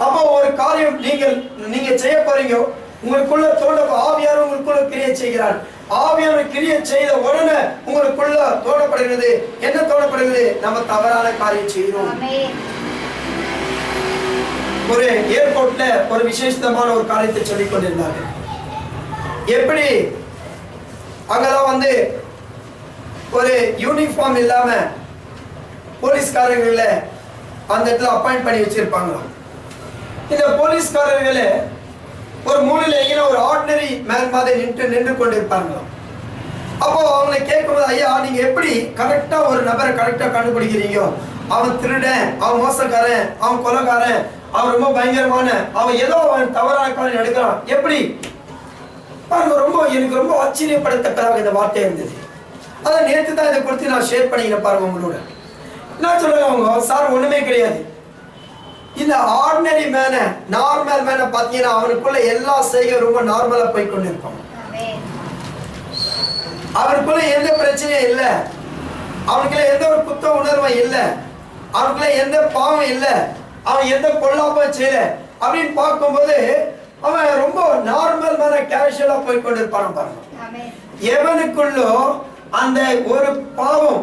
அப்போ ஒரு காரியம் நீங்க செய்ய போறீங்க, உங்களுக்குள்ள தோன்ற ஆவியார் உங்களுக்குள்ள கிரியை செய்கிறார். ஆவியார் கிரியை செய்த உடனே உங்களுக்குள்ள தோன்றப்படுகிறது. என்ன தோன்றப்படுகிறது? நம்ம தவறான காரியம் செய்கிறோம். ஒரு ஏர்போர்ட்ல ஒரு விசேஷமான ஒரு காரியத்தை சொல்லிக் கொண்டிருந்தார்கள். எப்படி அங்கெல்லாம் ஒரு யூனிஃபார்ம் இல்லாம போலீஸ்காரர்களை அந்த இடத்துல அப்பாயிண்ட் பண்ணி வச்சிருப்பாங்களாம். இந்த போலீஸ்காரர்களை ஒரு மூலையில எங்கேனா ஒரு ஆர்டினரி மேன் மாதிரி நின்று கொண்டிருப்பாங்களாம். அப்போ அவங்களை கேட்கும்போது, ஐயா நீங்க எப்படி கரெக்டா ஒரு நபரை கரெக்டா கண்டுபிடிக்கிறீங்க? அவன் திருடன், அவன் மோசக்காரன், அவன் கொலைக்காரன், அவன் ரொம்ப பயங்கரமான, அவன் ஏதோ அவன் தவறான காரியம் எடுக்கிறான், எப்படி? எனக்கு ரொம்ப ஆச்சரியப்படத்தக்கதாக இந்த வார்த்தை இருந்தது. அதை நேற்று தான் இதை கொடுத்து நான் ஷேர் பண்ணிக்கிறேன் பாருங்க உங்களோட. என்ன சொல்றாங்க அவங்க? சார் ஒண்ணுமே கிடையாது. இந்த ஆர்டினரி மேன, நார்மல் மேன பாத்தீங்கன்னா அவனுக்குள்ள எல்லா செய்கையும் ரொம்ப நார்மலா போய் கொண்டிருப்பான். அவனுக்குள்ள எந்த பிரச்சனையும் இல்ல, அவனுக்குள்ள எந்த ஒரு குத்த உணர்வும் இல்ல, அவனுக்குள்ள எந்த பாவம் இல்ல, அவன் எந்த பொல்லாப்பும் செய்யல அப்படின்னு பார்க்கும்போது அவன் ரொம்ப நார்மல் மேன கேஷுவலா போய் கொண்டிருப்பான் பாருங்க. எவனுக்குள்ளோ அந்த ஒரு பாவம்,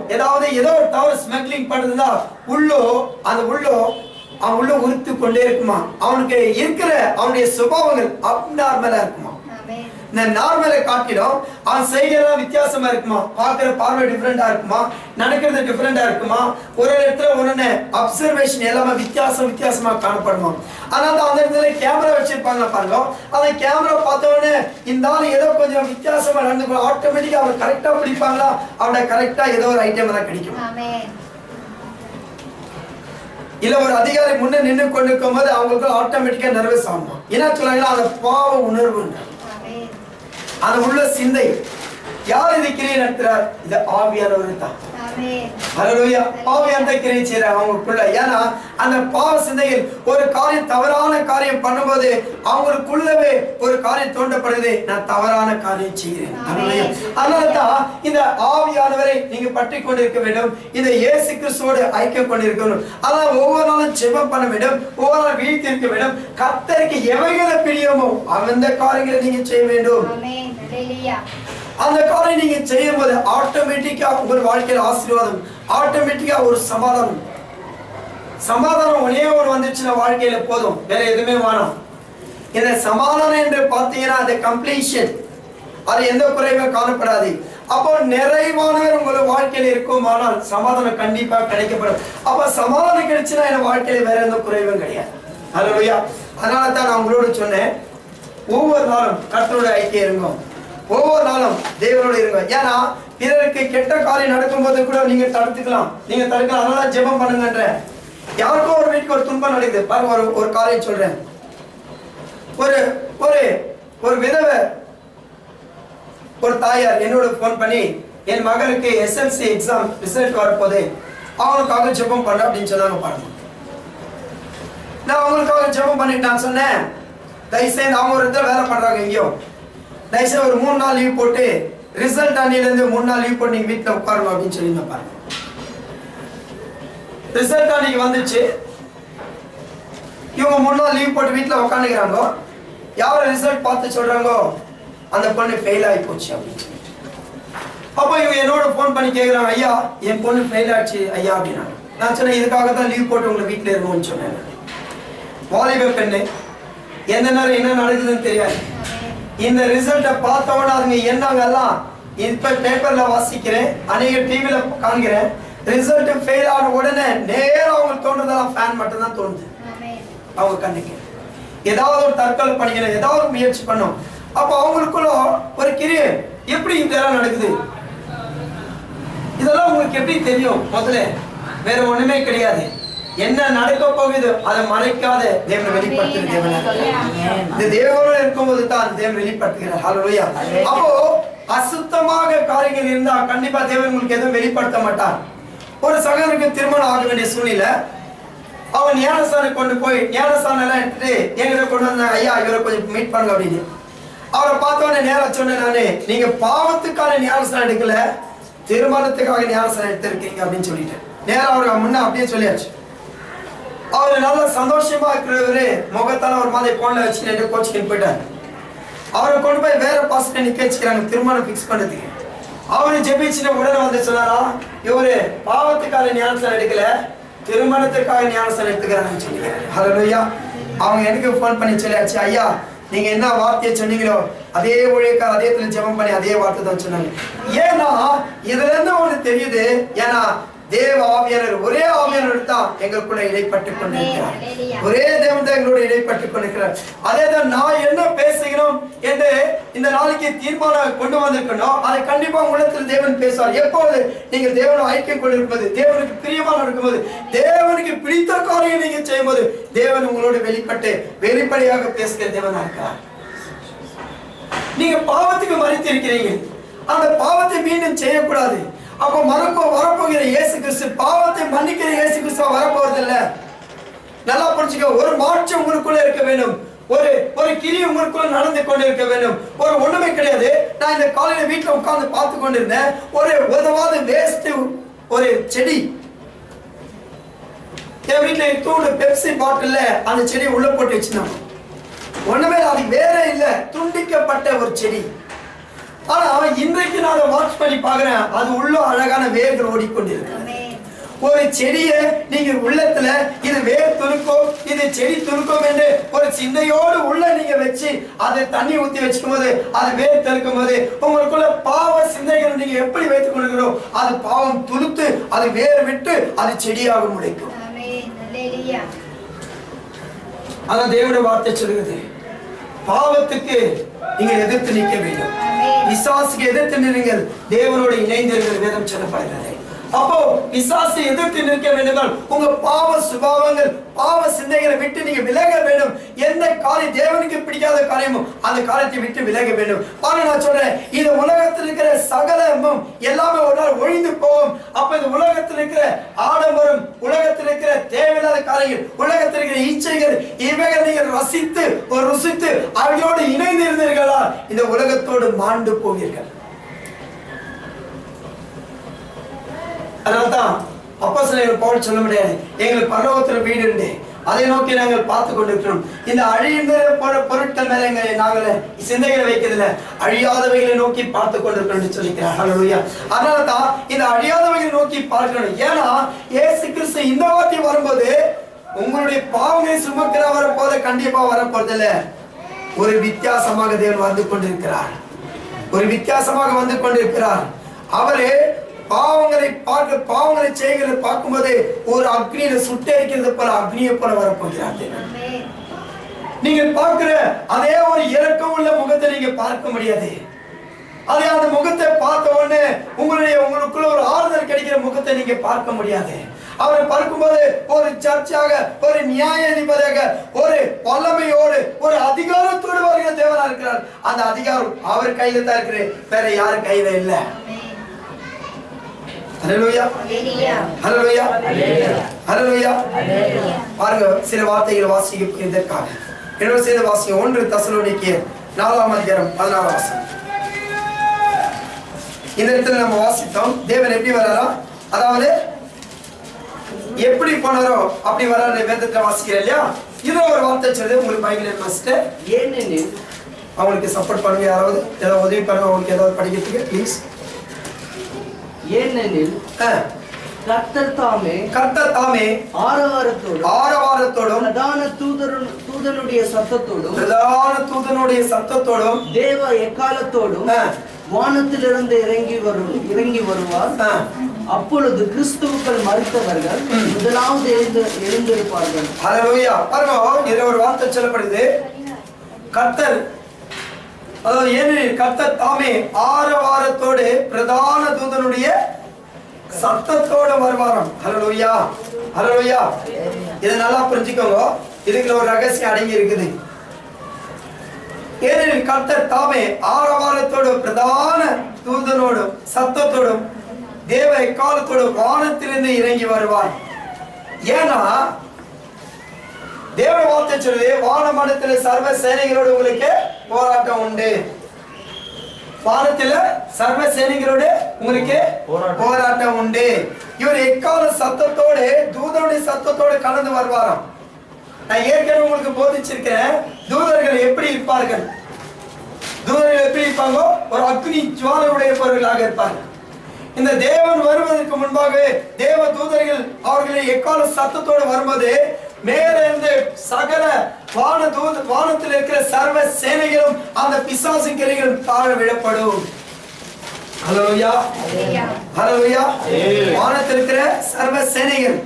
ஏதோ ஒரு தவறு ஸ்மக்லிங் பண்ணுறதா உள்ளோ அந்த அவன் உள்ள உறுத்து கொண்டே இருக்குமா. அவனுக்கு இருக்கிற அவனுடைய சுபாவங்கள் அப்நார்மலா இருக்குமா. இந்த நார்மலை காட்டிலும் அவன் செய்கிறதெல்லாம் வித்தியாசமா இருக்குமா, பார்க்கிற பார்வை டிஃபரெண்டா இருக்குமா, நடக்கிறது டிஃபரெண்டா இருக்குமா, ஒரு இடத்துல ஒன்னு அப்சர்வேஷன் எல்லாமே வித்தியாசமா காணப்படுமா. அதனால அந்த இடத்துல கேமரா வச்சிருப்பாங்க பாருங்க. அந்த கேமரா பார்த்த உடனே இந்த ஆள் ஏதோ கொஞ்சம் வித்தியாசமா நடந்து ஆட்டோமேட்டிக்கா அவன் கரெக்டா பிடிப்பாங்களா, அவனை கரெக்டா ஏதோ ஒரு ஐட்டம் தான் கிடைக்கும். இல்ல ஒரு அதிகாரி முன்ன நின்று கொண்டிருக்கும் போது அவங்களுக்கு ஆட்டோமேட்டிக்கா நர்வஸ் ஆகும். என்ன சொல்றாங்கன்னா அந்த பாவ உணர்வு, அந்த உள்ள சிந்தை. யார் இது யாரது கிரியை நடத்துறார்? இது ஆவியானவர் தான். ஹல்லேலூயா. ஆவியானவர் தான் கிரியை செய்றார் அவங்களுக்குள்ள. ஏன்னா அந்த பாவ சிந்தையில் ஒரு காரியம், தவறான காரியம் பண்ணும்போது அவங்களுக்குள்ளவே ஒரு காரியம் தோண்டப்படுது, நான் தவறான காரியம் செய்கிறேன். ஹல்லேலூயா. அதனாலதான் இந்த ஆவியானவரை நீங்க பற்றி கொண்டிருக்க வேண்டும். இந்த இயேசு கிறிஸ்துவோடு ஐக்கியம் கொண்டிருக்க வேண்டும். அதான் ஒவ்வொரு நாளும் ஜெபம் பண்ண வேண்டும், ஒவ்வொரு நாளும் வீழ்த்தி இருக்க வேண்டும். கர்த்தருக்கு எவைகளை பிரியமோ அந்த காரியங்களை நீங்க செய்ய வேண்டும். அந்த காரியம் நீங்க செய்யும் போது ஆட்டோமேட்டிக்கா உங்கள் வாழ்க்கையில் ஆசீர்வாதம், ஆட்டோமேட்டிக்கா ஒரு சமாதானம். சமாதானம் ஒரே ஒரு வந்துச்சுன்னா வாழ்க்கையில போதும், வேற எதுவுமே வேணாம். இந்த சமாதானம் என்று பார்த்தீங்கன்னா அது கம்ப்ளீஷன், அது எந்த குறைவும் காணப்படாது. அப்போ நிறைவானவர் உங்கள் வாழ்க்கையில இருக்கும், ஆனால் சமாதானம் கண்டிப்பா கிடைக்கப்படும். அப்ப சமாதானம் கிடைச்சுன்னா என் வாழ்க்கையில வேற எந்த குறைவும் கிடையாது. ஹல்லேலூயா. அதனால தான் நான் உங்களோட சொன்னேன், ஒவ்வொரு நாளும் கர்த்தரோட ஐக்கியம் இருங்க, ஒவ்வொரு நாளும் தேவனோட இருங்க. ஏன்னா பிறருக்கு கெட்ட காரியம் நடக்கும்போது கூட நீங்க தடுத்துக்கலாம், நீங்க தடுக்கலாம். அதனால ஜெபம் பண்ணுங்கன்ற. யாருக்கும் ஒரு வீட்டுக்கு ஒரு துன்பம் நடக்குது பாருங்க, ஒரு காரியம் சொல்றேன். ஒரு ஒரு ஒரு விதவை ஒரு தாயார் என்னோட போன் பண்ணி, என் மகளுக்கு SLC எக்ஸாம் ரிசல்ட் வரப்போது அவங்களுக்காக ஜெபம் பண்ண அப்படின்னு சொன்னாங்க. பாருங்க, நான் அவங்களுக்காக ஜெபம் பண்ணிட்டு நான் சொன்னேன், தயவுசெய்து அவங்க ஒரு இடத்துல வேலை பண்றாங்க எங்கேயோ, தயவுசெய்து ஒரு 3 நாள் லீவ் போட்டு ரிசல்ட் அன்னிலிருந்து 3 நாள் லீவ் போட்டு நீங்க வீட்டுல உட்காரணும் அப்படின்னு சொல்லி நான் பாருங்க. ரிசல்ட் அன்னைக்கு வந்துச்சு, இவங்க 3 நாள் லீவ் போட்டு வீட்டுல உட்காந்துக்கிறாங்க. யார ரிசல்ட் பார்த்து சொல்றாங்க, அந்த பொண்ணு ஃபெயில் ஆகி போச்சு அப்படின்னு சொல்லி. அப்போ இவங்க என்னோட போன் பண்ணி கேட்குறாங்க, ஐயா என் பொண்ணு ஃபெயில் ஆச்சு ஐயா அப்படின்னா. நான் சொன்னேன், இதுக்காக தான் லீவ் போட்டு உங்களை வீட்டில் இருக்கணும்னு சொன்னேன். வாலிப பெண்ணு, எந்த நேரம் என்ன நடக்குதுன்னு தெரியாது. இந்த ரிசல்ட்டை பார்த்தவொடனே அதுங்க என்னங்கெல்லாம் இப்ப பேப்பர்ல வாசிக்கிறேன், அநேக டிவியில காண்கிறேன். ரிசல்ட் ஃபெயில் ஆன உடனே நேரம் அவங்களுக்கு தோன்றதெல்லாம் ஃபேன் மட்டும் தான் தோணுது அவங்க கண்ணுக்கு. ஏதாவது ஒரு தற்கொலை பண்ணிக்கணும், ஏதாவது ஒரு முயற்சி பண்ணும். அப்ப அவங்களுக்குள்ள ஒரு கிரியை, எப்படி இதெல்லாம் நடக்குது, இதெல்லாம் உங்களுக்கு எப்படி தெரியும்? முதல்ல வேற ஒண்ணுமே கிடையாது. என்ன நடக்க போகுது அதை மறைக்காத தேவனை வெளிப்படுத்துகிற தேவன். இந்த தேவனோட இருக்கும்போது தான் தேவன் வெளிப்படுத்துகிறார். ஹல்லேலூயா. அப்போ அசுத்தமாக காரியங்கள் இருந்தா கண்டிப்பா தேவன் உங்களுக்கு எதுவும் வெளிப்படுத்த மாட்டார். ஒரு சகோதரனுக்கு திருமணம் ஆக வேண்டிய சூழ்நிலை, அவன் ஞானஸ்தானம் கொண்டு போய் ஞானஸ்தானம் எல்லாம் எடுத்துட்டு எங்கிட்ட கொண்டு வந்தாங்க, ஐயா இவரை கொஞ்சம் மீட் பண்ணுங்க அப்படின்னு. அவரை பார்த்தோன்னே நேரம் சொன்னேன், நானு நீங்க பாவத்துக்கான ஞானஸ்தானம் எடுக்கல, திருமணத்துக்காக ஞானஸ்தானம் எடுத்திருக்கீங்க அப்படின்னு சொல்லிட்டேன். நேரம் அவருக்கு முன்ன அப்படியே சொல்லியாச்சு. அவரு நல்ல சந்தோஷமா இருக்கிறவரு முகத்தால ஒரு மாதிரி போன்ல வச்சு ரெண்டு கோச்சிங் போயிட்டாரு. அவரை கொண்டு போய் வேற பாஸ்டர் நிக்க வச்சுக்கிறாங்க திருமணம் பிக்ஸ் பண்ணதுக்கு. அவரு ஜெபிச்சுட்டு உடனே வந்து சொன்னாரா, இவரு பாவத்துக்காக ஞானஸ்தானம் எடுக்கல, திருமணத்துக்காக ஞானஸ்தானம் எடுத்துக்கிறாங்கன்னு சொல்லிக்கிறாரு. ஹல்லேலூயா. அவங்க எனக்கு போன் பண்ணி சொல்லியாச்சு, ஐயா நீங்க என்ன வார்த்தையை சொன்னீங்களோ அதே ஊழியக்கார அதே ஜெபம் பண்ணி அதே வார்த்தை தான் சொன்னாங்க. ஏன்னா இதுல இருந்து ஒண்ணு தெரியுது, ஏன்னா தேவ ஆவியானவர் ஒரே ஆவியானவர் தான் எங்களுக்குள்ள இடைப்பட்டுக் கொண்டிருக்கிறார். ஒரே தேவன் தான் எங்களோட இடைப்பட்டுக் கொண்டிருக்கிறார். அதே தான் நான் என்ன பேசுகிறோம் என்று இந்த நாளைக்கு தீர்மானம் கொண்டு வந்திருக்கணும், அதை கண்டிப்பா உள்ளத்தில் தேவன் பேசுவார். எப்போது நீங்கள் தேவனை ஐக்கியம் கொண்டிருப்பது, தேவனுக்கு பிரியமான இருக்கும்போது, தேவனுக்கு பிடித்த காரியம் நீங்க செய்யும் போது தேவன் உங்களோட வெளிப்பட்டு வெளிப்படையாக பேசுகிற தேவனா இருக்கிறார். நீங்க பாவத்துக்கு மறித்திருக்கிறீங்க, அந்த பாவத்தை மீண்டும் செய்யக்கூடாது. அப்போ வரப்போகிற இயேசு கிறிஸ்து, பாவத்தை மன்னிக்கிற இயேசு கிறிஸ்து வரப்போறது இல்ல. நல்லா புரிஞ்சுக்க, ஒரு மாற்றம் உங்களுக்குள்ள இருக்க வேண்டும், ஒரு கிரி உங்களுக்குள்ள நடந்து கொண்டு இருக்க வேண்டும். ஒரு ஒண்ணுமே கிடையாது. நான் இந்த காலையில வீட்டுல உட்கார்ந்து பார்த்து கொண்டிருந்தேன், ஒரு உதவாத வேஸ்ட் ஒரு செடி என் வீட்டுல தூண்டு பெப்சி பாட்டில்ல அந்த செடி உள்ள போட்டு வச்சுனாங்க. ஒண்ணுமே அது வேற இல்ல, துண்டிக்கப்பட்ட ஒரு செடி. ஆனா இன்றைக்கு நான் அதை வாட்ச் பண்ணி பாக்குறேன், அது உள்ள அழகான வேர்கள் ஓடிக்கொண்டிருக்கு. ஒரு செடியை நீங்க உள்ளத்துல இது வேர் துணுக்கும், இது செடி துணுக்கும் என்று ஒரு சிந்தையோடு உள்ள நீங்க வச்சு அதை தண்ணி ஊத்தி வச்சுக்கும் போது, அது வேர் தெளிக்கும் போது உங்களுக்குள்ள பாவ சிந்தைகள் நீங்க எப்படி வைத்துக் கொள்கிறோம், அது பாவம் துளுத்து அது வேர் விட்டு அது செடியாக முளைக்கும். அதான் தேவனுடைய வார்த்தை சொல்லுகிறது, பாவத்துக்கு நீங்க எதிர்த்து நிற்க வேண்டும், பிசாசுக்கு எதிர்த்து நிற்குங்கள், தேவனோடு இணைந்திருக்கிற வேதம் சொல்லப்படுகிறது. அப்போ பிசாசை எதிர்த்து நிற்க வேண்டும். உங்க பாவ சுபாவங்கள் பாவ சிந்தைகளை விட்டு நீங்க விலக வேண்டும். எந்த காரியம் தேவனுக்கு பிடிக்காத காரியமோ அந்த காரியத்தை விட்டு விலக வேண்டும். ஆனா நான் சொல்றேன், இந்த உலகத்தில் இருக்கிற சகல ஆடம்பம் எல்லாமே ஒரு நாள் ஒழிந்து போகும். அப்ப இந்த உலகத்தில் இருக்கிற ஆடம்பரம், உலகத்தில் இருக்கிற தேவையில்லாத காரியங்கள், உலகத்தில் இருக்கிற இச்சைகள், இவைகளை நீங்கள் ருசித்து அவர்களோடு இணைந்து இருந்தீர்களா இந்த உலகத்தோடு மாண்டு போவீர்கள். அதனால்தான் அப்போஸ்தலர் பவுல் சொல்ல முடியாது, எங்களுக்கு பரலோகத்தில் வீடு உண்டு, அதை நோக்கி நாங்கள் பார்த்து கொண்டிருக்கிறோம். இந்த அழிந்த பொருட்கள் மேல நாங்கள் சிந்தைகளை வைக்கிறதுல அழியாதவைகளை நோக்கி பார்த்து கொண்டிருக்கிறோம் சொல்லிக்கிறார். ஹல்லேலூயா. அதனாலதான் இந்த அழியாதவைகளை நோக்கி பார்க்கணும். ஏன்னா இயேசு கிறிஸ்து இந்த வார்த்தை வரும்போது உங்களுடைய பாவங்களை சுமக்கிறவரை போல கண்டிப்பா வரப்போறதில்ல. ஒரு வித்தியாசமாக தேவன் வந்து கொண்டிருக்கிறார். ஒரு வித்தியாசமாக வந்து கொண்டிருக்கிறார். அவரு பாவங்களை செய்கிறத பார்க்கும்போது ஒரு அக்னியில சுட்டரிக்கிறது போல அக்னியை போல வரப்போகிறார். நீங்கள் பார்க்கிற அதே ஒரு இரக்கம் உள்ள முகத்தை நீங்க பார்க்க முடியாது. அதே அந்த முகத்தை பார்த்த உடனே உங்களுக்குள்ள ஒரு ஆறுதல் கிடைக்கிற முகத்தை நீங்க பார்க்க முடியாது. அவரை பார்க்கும்போது ஒரு சர்ச்சாக, ஒரு நியாயாதிபதியாக, ஒரு வல்லமையோடு, ஒரு அதிகாரத்தோடு வருகிற தேவனா இருக்கிறார். அந்த அதிகாரம் அவர் கையில தான் இருக்கிற, வேற யாரு கையில இல்ல. ஹல்லேலூயா, ஹல்லேலூயா, ஹல்லேலூயா. பாருங்க, சில வார்த்தைகளை வாசிக்க இதற்காக என்ன செய்த வாசிங்க. 1 தெசலோனிக்கேயர் 4ஆம் அதிகாரம் 16ஆம் வசனம். இந்த இடத்துல நம்ம வாசித்தோம், தேவன் எப்படி வராரா, அதாவது எப்படி போனாரோ அப்படி வராரு வேதத்தை வாசிக்கிறேன் இல்லையா. இது ஒரு வார்த்தை சொல்லுது உங்களுக்கு பைபிள் மாஸ்டர். ஏனெனில் அவங்களுக்கு சப்போர்ட் பண்ணுங்க, யாராவது ஏதாவது உதவி பண்ணுங்க, அவங்களுக்கு ஏதாவது படிக்கிறதுக்கு ப்ளீஸ். ஏனெனில் கர்த்தர் தாமே ஆரவாரத்தோடும் தூதனுடைய சத்தத்தோடும் தேவ எக்காலத்தோடும் வானத்திலிருந்து இறங்கி வருவார். அப்பொழுது கிறிஸ்துவுக்குள் மரித்தவர்கள் முதலாவது எழுந்திருப்பார்கள். ஹல்லேலூயா. பாருங்க, இதுல ஒரு வார்த்தை சொல்லப்படுது, கர்த்தர், அதாவது ஏனெனில் கர்த்தர் தாமே ஆரவாரத்தோடு பிரதான தூதனுடைய சத்தத்தோட வருவாராம். ஹல்லேலூயா, ஹல்லேலூயா. இதை நல்லா புரிஞ்சுக்கோங்க, இதுக்குள்ள ஒரு ரகசியம் அடங்கி இருக்குது. ஏனெனில் கர்த்தர் தாமே ஆரவாரத்தோடு பிரதான தூதனோடும் சத்தத்தோடும் தேவ எக்காலத்தோடு வானத்திலிருந்து இறங்கி வருவார். ஏன்னா தேவ வார்த்தை சொல்லுது, வானமண்டலத்தில் சர்வ சேனைகளோடு உங்களுக்கு போராட்டம் உண்டு. வானத்துல சர்வ சேனைகளோடு உங்களுக்கு போராட்டம் உண்டு. இவர் எக்கால சத்தத்தோடு தூதனுடைய சத்தத்தோடு கலந்து வருவாராம். நான் ஏற்கனவே உங்களுக்கு போதிச்சிருக்கிறேன், தூதர்கள் எப்படி இருப்பார்கள். தூதர்கள் எப்படி இருப்பாங்க, ஒரு அக்னி ஜுவாலை உடையவர்களாக இருப்பார்கள். இந்த தேவன் வருவதற்கு முன்பாக தேவ தூதர்கள் அவர்களை எக்கால சத்தத்தோடு வரும்போது மேலே இருந்து சகல வானத்தில் இருக்கிற சர்வ சேனைகளும் அந்த பிசாசு கிளைகளும் தாழ விடப்படும். ஹல்லேலூயா, ஹல்லேலூயா. வானத்தில் இருக்கிற சர்வ சேனைகள்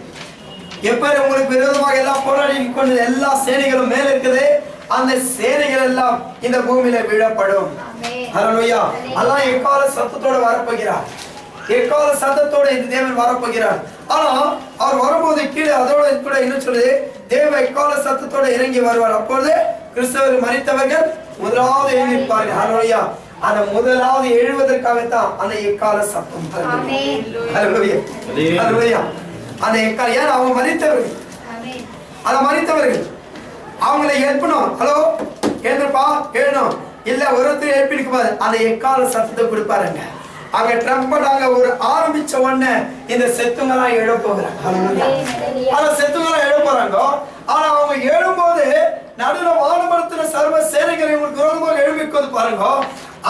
எப்ப உங்களுக்கு விரோதமாக எல்லாம் போராடி கொண்டு எல்லா சேனைகளும் மேல இருக்குது, அந்த சேனைகள் எல்லாம் இந்த பூமியில விழப்படும். ஹல்லேலூயா. அல்லாஹ் எக்கால சத்தத்தோடு வரப்போகிறார். எக்கால சத்தத்தோடு இந்த தேவன் வரப்போகிறார். ஆனா அவர் வரும்போது கீழே அதோட கூட என்ன சொல்லுது, தேவ எக்கால சத்தத்தோடு இறங்கி வருவார். அப்பொழுது கிறிஸ்தவர்கள் மரித்தவர்கள் முதலாவது எழுந்திருப்பார்கள். ஹல்லேலூயா. அந்த முதலாவது எழுவதற்காகத்தான் அந்த எக்கால சத்தம். ஹல்லேலூயா, ஹல்லேலூயா. அந்த எக்கால, ஏன் அவங்க மரித்தவர்கள், அந்த மரித்தவர்கள் அவங்களை எழுப்பணும். ஹலோ எழுந்திருப்பா, எழுணும் இல்ல ஒருத்தர் எழுப்பிருக்கும் போது அந்த எக்கால சத்தத்தை கொடுப்பாருங்க. அங்க ட்ரம்பட் அங்க ஒரு ஆரம்பிச்ச உடனே இந்த செத்துங்கெல்லாம் எழ போகிறாங்க. அந்த செத்துங்கெல்லாம் எழ போறாங்க. ஆனா அவங்க எழும்போது நடுவில் வானமண்டலத்துல சர்வ சேனைகளை உங்களுக்கு விரோதமாக எழுப்பிக்கொண்டு பாருங்க.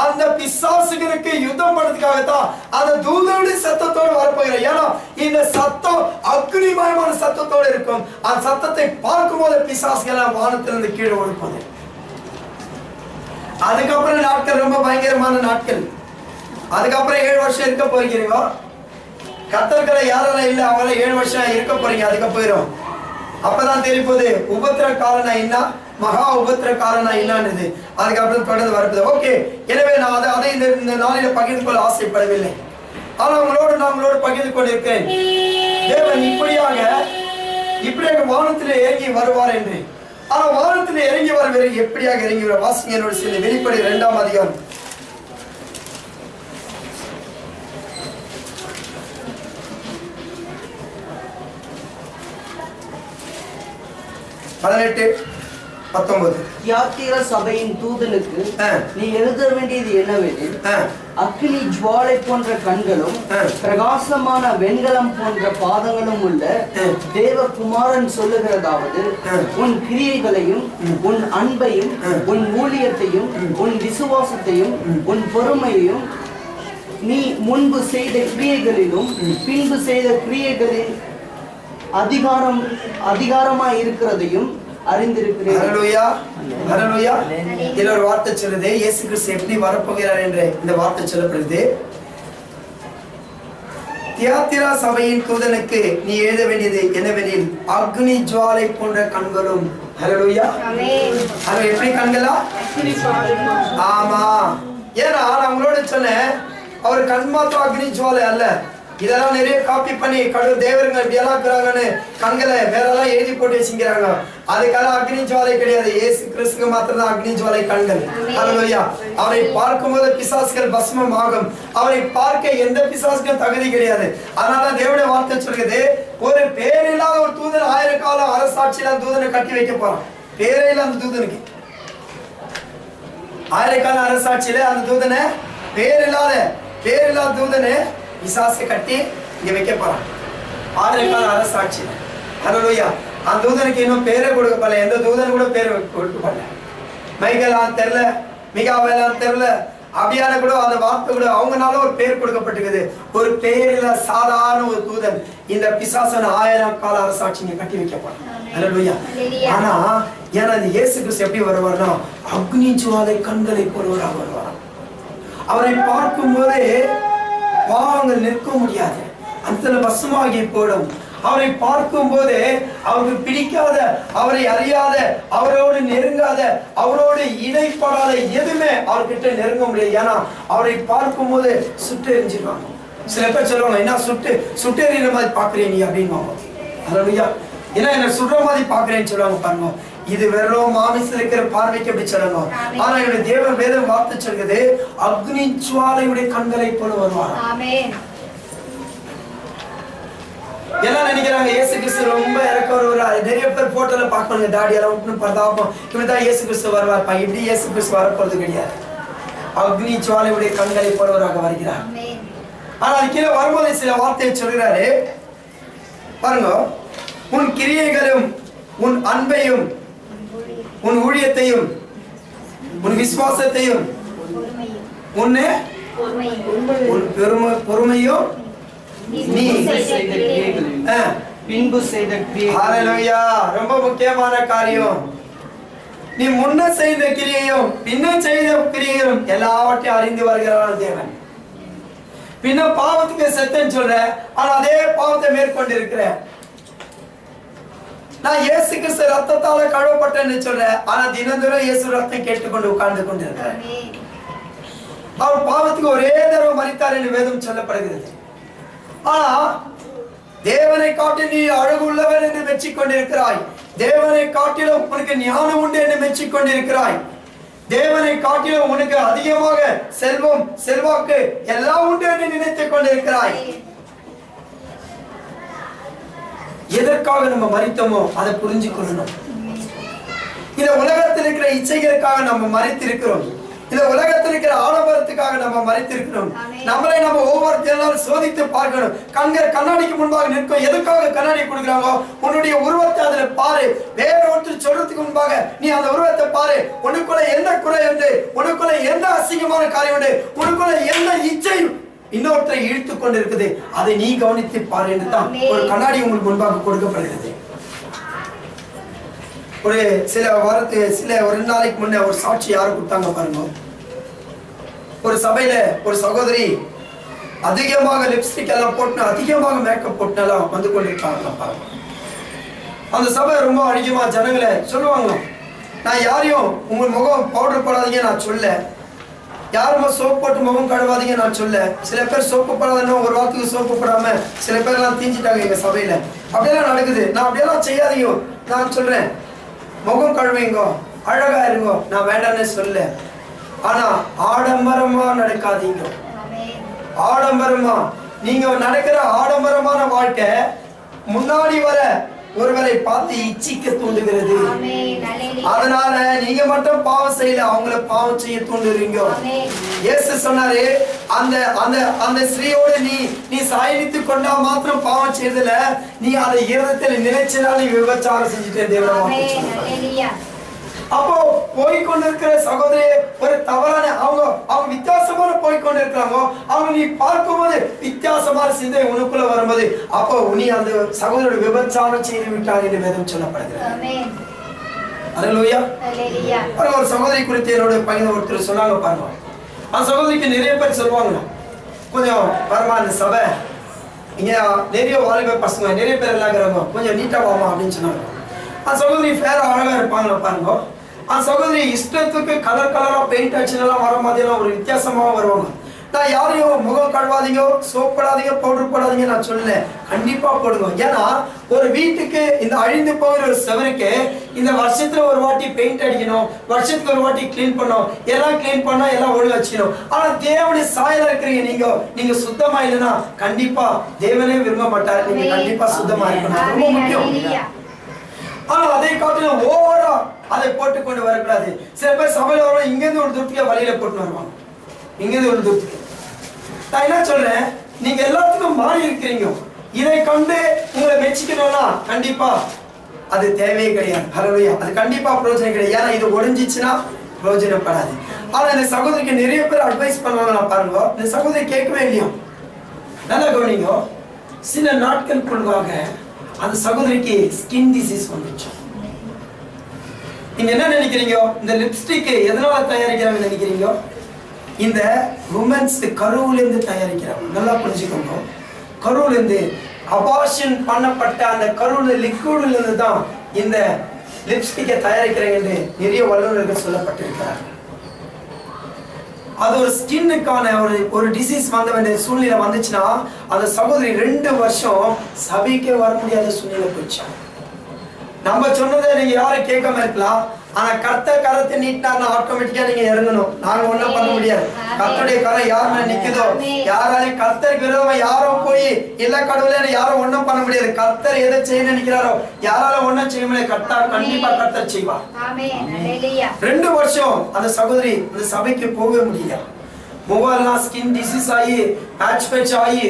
அந்த பிசாசுகளுக்கு யுத்தம் பண்றதுக்காகத்தான் அந்த தூதனுடைய சத்தத்தோடு வரப்போகிறார். ஏன்னா இந்த சத்தம் அக்னிமயமான சத்தத்தோடு இருக்கும். அந்த சத்தத்தை பார்க்கும் போது பிசாசுகள் வானத்திலிருந்து கீழே ஒழுப்பாங்க. அதுக்கப்புறம் நாட்கள் ரொம்ப பயங்கரமான நாட்கள். அதுக்கப்புறம் 7 வருஷம் இருக்க போகிறீங்க. கர்த்தர்களை யாரெல்லாம் இல்லை அவங்கள 7 வருஷம் இருக்க போறீங்க. அதுக்கு போயிடும். அப்பதான் தெரிய போகுது உபத்திர காலனா என்ன, மகா உபத்திர காலனா என்னன்னு. அதுக்கப்புறம் தொடர்ந்து வரப்போது. ஓகே, எனவே நான் அதை இந்த நாளில பகிர்ந்து கொள்ள ஆசைப்படவில்லை. ஆனா உங்களோடு பகிர்ந்து கொண்டு இருக்கிறேன். தேவன் இப்படியாக வானத்திலே இறங்கி வருவார் என்று. ஆனா வானத்திலே இறங்கி வர எப்படியாக இறங்கி வர வாசிங்க என்னோட சேர்ந்து வெளிப்படை 2ஆம் அதிகாரம் 18, 19. தியாத்திர சபையின் தூதனுக்கு நீ எழுத வேண்டியது என்னவெனில், அக்கினி ஜுவாலை போன்ற கண்களும் பிரகாசமான வெண்கலம் போன்ற பாதங்களும் உள்ள தேவகுமாரன் சொல்லுகிறதாவது, உன் கிரியைகளையும் உன் அன்பையும் உன் ஊழியத்தையும் உன் விசுவாசத்தையும் உன் பொறுமையையும் நீ முன்பு செய்த கிரியைகளிலும் பின்பு செய்த கிரியைகளில் அதிகாரமாய் இருக்கிறதையும் அறிந்திருக்கிறேன். ஹல்லேலூயா, ஹல்லேலூயா. இதுல ஒரு வார்த்தை சொல்லுது, இயேசு கிறிஸ்து எப்படி வரப்போகிறார் என்ற இந்த வார்த்தை சொல்லப்படுது. தியாத்திரா சபையின் தூதனுக்கு நீ எழுத வேண்டியது என்னவெனில், அக்னி ஜுவாலை போன்ற கண்களும். ஹல்லேலூயா. அது எப்படி கண்களா? ஆமா. ஏன்னா நான் உங்களோட சொன்னேன், அவர் கண் மாத்திரம் அக்னி ஜுவாலை அல்ல, இதெல்லாம் நிறைய காப்பி பண்ணி கடவுள் தேவருங்க இப்படியெல்லாம் இருக்கிறாங்கன்னு கண்களை வேறெல்லாம் எழுதி போட்டு வச்சுக்கிறாங்க. அதுக்காக அக்னி ஜுவாலை கிடையாது, இயேசு கிறிஸ்துக்கு மாத்திரம் தான் அக்னி ஜுவாலை கண்கள். ஹல்லேலூயா. அவரை பார்க்கும்போது பிசாசுகள் பஸ்மம் ஆகும். அவரை பார்க்க எந்த பிசாசுக்கும் தகுதி கிடையாது. அதனால தேவனுடைய வார்த்தை சொல்கிறது, ஒரு பேரில்லாத ஒரு தூதன் 1000 காலம் அரசாட்சியில தூதனை கட்டி வைக்க போறான். பேரே இல்ல அந்த தூதனுக்கு. 1000 கால அரசாட்சியில அந்த தூதனை பேரில்லாத தூதனை பிசாசை கட்டி இங்க வைக்க போறான். 1000 கால அரசாட்சி. ஹல்லேலூயா. அந்த தூதனுக்கு இன்னும் பேரே கொடுக்கப்படல. எந்த தூதன் கூட பேர் கொடுக்கப்படல. மைக்கேலான்னு தெரியல, மிகாவேலான்னு தெரியல, அப்படியான கூட அந்த வார்த்தை கூட அவங்கனால ஒரு பேர் கொடுக்கப்பட்டிருக்குது. ஒரு பேரில சாதாரண ஒரு தூதன் இந்த பிசாசன 1000 கால அரசாட்சி இங்க கட்டி வைக்க போறான். ஹல்லேலூயா. ஆனா ஏன்னா இந்த இயேசு கிறிஸ்து எப்படி வருவார்னா, அக்னி ஜுவாலை கண்களை போலவராக வருவார். அவரை பார்க்கும் போதே பாவங்கள் நிற்க முடியாது, அந்த வசமாகி போடும். அவரை பார்க்கும் போது அவருக்கு பிடிக்காத, அவரை அறியாத, அவரோடு நெருங்காத, அவரோடு இடைப்படாத எதுவுமே அவர்கிட்ட நெருங்க முடியாது. ஏன்னா அவரை பார்க்கும் போது சுட்டு எரிஞ்சிருவாங்க. சில பேர் சொல்லுவாங்க, என்ன சுட்டு எறிகிற மாதிரி பாக்குறேன் நீ அப்படின்னு. ஹல்லேலூயா. ஏன்னா என்ன சுடுற மாதிரி பாக்குறேன்னு சொல்லுவாங்க. பாருங்க, இது வெறும் மாமிசத்தில் இருக்கிற பார்வைக்கு அப்படி சொல்லணும். ஆனா என்னுடைய தேவ வேதம் வார்த்தை சொல்கிறது, அக்னி ஜுவாலையுடைய கண்களை போல வருவார். எல்லாம் நினைக்கிறாங்க இயேசு கிறிஸ்து ரொம்ப இறக்க வருவார். நிறைய பேர் போட்டோல பாக்கணுங்க, தாடியெல்லாம் விட்டு பரதாபம், இவன்தான் இயேசு கிறிஸ்து வருவார்ப்பா. இப்படி இயேசு கிறிஸ்து வரப்போறது கிடையாது. அக்னி ஜுவாலையுடைய கண்களை போலவராக வருகிறார். ஆனா அது கீழே வரும்போது சில வார்த்தையை சொல்கிறாரு பாருங்க, உன் கிரியைகளும் உன் அன்பையும் உன் ஊழியத்தையும் உன் விசுவாசத்தையும் உன் பொறுமையும் நீ பின்பு செய்த கிரியை. ஹல்லேலூயா. ரொம்ப முக்கியமான காரியம். நீ முன்ன செய்த கிரியையும் பின்ன செய்த கிரியையும் எல்லாவற்றையும் அறிந்து வருகிறார் தேவன். பின்ன பாவத்துக்கு செத்தேன்னு சொல்ற, ஆனா அதே பாவத்தை மேற்கொண்டு இருக்கிற. நான் இயேசு கிறிஸ்து ரத்தத்தால கழுவப்பட்டேன்னு சொல்றேன், ஆனா தினந்தோறும் இயேசு ரத்தம் கேட்டுக்கொண்டு உட்கார்ந்து கொண்டிருக்கிறேன். அவர் பாவத்துக்கு ஒரே தடவை மரித்தார் என்று வேதம் சொல்லப்படுகிறது. ஆனா தேவனை காட்டி நீ அழகுள்ளவன் என்று மெச்சிக் கொண்டிருக்கிறாய். தேவனை காட்டிலும் உனக்கு ஞானம் உண்டு என்று மெச்சிக் கொண்டிருக்கிறாய். தேவனை காட்டிலும் உனக்கு அதிகமாக செல்வம் செல்வாக்கு எல்லாம் உண்டு என்று நினைத்துக் கொண்டிருக்கிறாய். எதற்காக நம்ம மரித்தோமோ அதை புரிஞ்சு கொள்ளணும். இந்த உலகத்தில் இருக்கிற இச்சைகளுக்காக நம்ம மரித்திருக்கிறோம். இந்த உலகத்தில் இருக்கிற ஆடம்பரத்துக்காக நம்ம மரித்திருக்கிறோம். நம்மளை நம்ம ஒவ்வொரு நாளும் சோதித்து பார்க்கணும். கண்ணாடிக்கு முன்பாக நிற்கும். எதுக்காக கண்ணாடி கொடுக்குறாங்க? உன்னுடைய உருவத்தை அதுல பாரு. வேற ஒருத்தர் சொல்றதுக்கு முன்பாக நீ அந்த உருவத்தை பாரு. உனக்குள்ள என்ன குறை உண்டு, உனக்குள்ள எந்த அசிங்கமான காரியம் உண்டு, உனக்குள்ள எந்த இச்சை இன்னொருத்தரை இழுத்து கொண்டு இருக்குது, அதை நீ கவனித்து பாரு என்று தான் ஒரு கண்ணாடி உங்களுக்கு முன்பாக கொடுக்கப்படுகிறது. ஒரு ஒரு 2 நாளைக்கு முன்ன ஒரு சாட்சி யாரு கொடுத்தாங்க பாருங்க. ஒரு சபையில ஒரு சகோதரி அதிகமாக லிப்ஸ்டிக் எல்லாம் போட்டு அதிகமாக மேக்கப் போட்டுலாம் வந்து கொண்டிருக்காங்க பாருங்க. அந்த சபை ரொம்ப அதிகமா ஜனங்களை சொல்லுவாங்க, நான் யாரையும் உங்க முகம் பவுடர் போடாதீங்க நான் சொல்ல, யாருமே சோப்பு போட்டு முகம் கழுவாதீங்க நான் சொல்ல. சில பேர் சோப்பு போடாதன்னு ஒரு வாரத்துக்கு சோப்பு போடாம சில பேர் எல்லாம் தீஞ்சிட்டாங்க எங்க சபையில. அப்படியெல்லாம் நடக்குது. நான் அப்படியெல்லாம் செய்யாதீங்க நான் சொல்றேன். முகம் கழுவிங்கோ, அழகா இருங்கோ, நான் வேண்டான்னு சொல்ல. ஆனா ஆடம்பரமா நடக்காதீங்க. ஆடம்பரமா நீங்க நடக்கிற ஆடம்பரமான வாழ்க்கை முன்னாடி வர ஒருவரை பார்த்து இச்சிக்க தூண்டுகிறது. அதனால நீங்க மட்டும் பாவம் செய்யல, அவங்கள பாவம் செய்ய தூண்டுறீங்க. இயேசு சொன்னாரு, அந்த அந்த அந்த ஸ்திரீயோட நீ சாயனித்து கொண்டா மாத்திரம் பாவம் செய்யல, நீ அதை இருதயத்தில் நினைச்சதால நீ விபச்சாரம் செஞ்சுட்டே தேவன். அப்போ போய்கொண்டிருக்கிற சகோதரி ஒரு தவறான அவங்க வித்தியாசமான போய்கொண்டிருக்கிறாங்க. அவங்க நீ பார்க்கும்போது வித்தியாசமான சிந்தை உனக்குள்ள வரும்போது அப்போ நீ அந்த சகோதரோட விபச்சாரம் செய்து விட்டார் என்று வேதம் சொல்லப்படுகிறது. அல்லேலூயா. ஒரு சகோதரி குறித்து என்னோட பையன் ஒருத்தர் சொன்னாங்க பாருங்க. அந்த சகோதரிக்கு நிறைய பேர் சொல்லுவாங்க, கொஞ்சம் பரவாயில்ல சபை இங்க நிறைய வாலிப பசங்க நிறைய பேர் எல்லாம் இருக்கிறாங்க, கொஞ்சம் நீட்டா வாமா அப்படின்னு சொன்னாங்க. அந்த சகோதரி ஃபேர் அழகா இருப்பாங்களா பாருங்க. அந்த சகோதரி இஷ்டத்துக்கு கலர் கலரா பெயிண்ட் அடிச்சுலாம் வர மாதிரிலாம் ஒரு வித்தியாசமா வருவாங்க. நான் யாரையும் முகம் கழுவாதீங்க, சோப் போடாதீங்க, பவுடர் போடாதீங்க நான் சொல்லல, கண்டிப்பா போடுங்க. ஏன்னா ஒரு வீட்டுக்கு இந்த அழிந்து போகிற ஒரு செவருக்கு இந்த வருஷத்துல ஒரு வாட்டி பெயிண்ட் அடிக்கணும், வருஷத்துக்கு ஒரு வாட்டி கிளீன் பண்ணணும், எல்லாம் கிளீன் பண்ணா எல்லாம் ஒழுங்கு வச்சுக்கணும். ஆனா தேவனுடைய சாயலா இருக்கிறீங்க நீங்க சுத்தமா இல்லைன்னா கண்டிப்பா தேவனே விரும்ப மாட்டார். நீங்க கண்டிப்பா சுத்தமா இருக்கணும், ரொம்ப முக்கியம். ஆனா அதே காலத்துல ஓவரா அதை போட்டுக்கொண்டு வரக்கூடாது. சில பேர் சபையில வர இங்க இருந்து ஒரு துருத்தியா வழியில போட்டு வருவாங்க, இங்க இருந்து ஒரு துருத்தி. நான் என்ன சொல்றேன், நீங்க எல்லாத்துக்கும் மாறி இருக்கிறீங்க. இதை கண்டு உங்களை மெச்சிக்கணும்னா கண்டிப்பா அது தேவையே கிடையாது. ஹல்லேலூயா. அது கண்டிப்பா பிரயோஜனம் கிடையாது. ஏன்னா இது ஒடிஞ்சிச்சுன்னா பிரயோஜனப்படாது. ஆனா இந்த சகோதரிக்கு நிறைய பேர் அட்வைஸ் பண்ணுவாங்க. நான் பாருங்க, இந்த சகோதரி கேட்கவே இல்லையோ, நல்லா கவனிங்க. சில நாட்களுக்குள்ளாக அந்த சகோதரிக்கு ஸ்கின் டிசீஸ் வந்துச்சு. நீங்க என்ன நினைக்கிறீங்க, இந்த லிப்ஸ்டிக் எதனால தயாரிக்கிறாங்கன்னு நினைக்கிறீங்க? இந்த உமன்ஸ் கருவுல இருந்து தயாரிக்கிறாங்க. நல்லா புரிஞ்சுக்கோங்க. கருவுல இருந்து அபார்ஷன் பண்ணப்பட்ட அந்த கருவுல லிக்விட்ல இருந்து தான் இந்த லிப்ஸ்டிக்கை தயாரிக்கிறாங்க என்று நிறைய வல்லுநர்கள் சொல்லப்பட்டிருக்கிறார்கள். அது ஒரு ஸ்கின்னுக்கான ஒரு டிசீஸ் வந்த வேண்டிய சூழ்நிலை வந்துச்சுன்னா அந்த சகோதரி 2 வருஷம் சபைக்கே வர முடியாத சூழ்நிலை போயிடுச்சு. நம்ம சொன்னதை நீங்க யாரும் கேட்காம இருக்கலாம், ஆனா கர்த்தர் கரத்தை நீட்டினா ஆட்டோமேட்டிக்கா நீங்க இறங்கணும். நாங்க ஒண்ணும் பண்ண முடியாது. கர்த்தருடைய கரம் யார் மேல நிக்குதோ, யாராலையும் கர்த்தருக்கு விரோதமா யாரும் போய் இல்ல கடவுளே யாரும் ஒண்ணும் பண்ண முடியாது. கர்த்தர் எதை செய்ய நினைக்கிறாரோ யாராலும் ஒண்ணும் செய்ய முடியாது. கர்த்தர் கண்டிப்பா கர்த்தர் செய்வார். 2 வருஷம் அந்த சகோதரி அந்த சபைக்கு போகவே முடியல. முகெல்லாம் ஸ்கின் டிசீஸ் ஆகி பேட்ச் ஆகி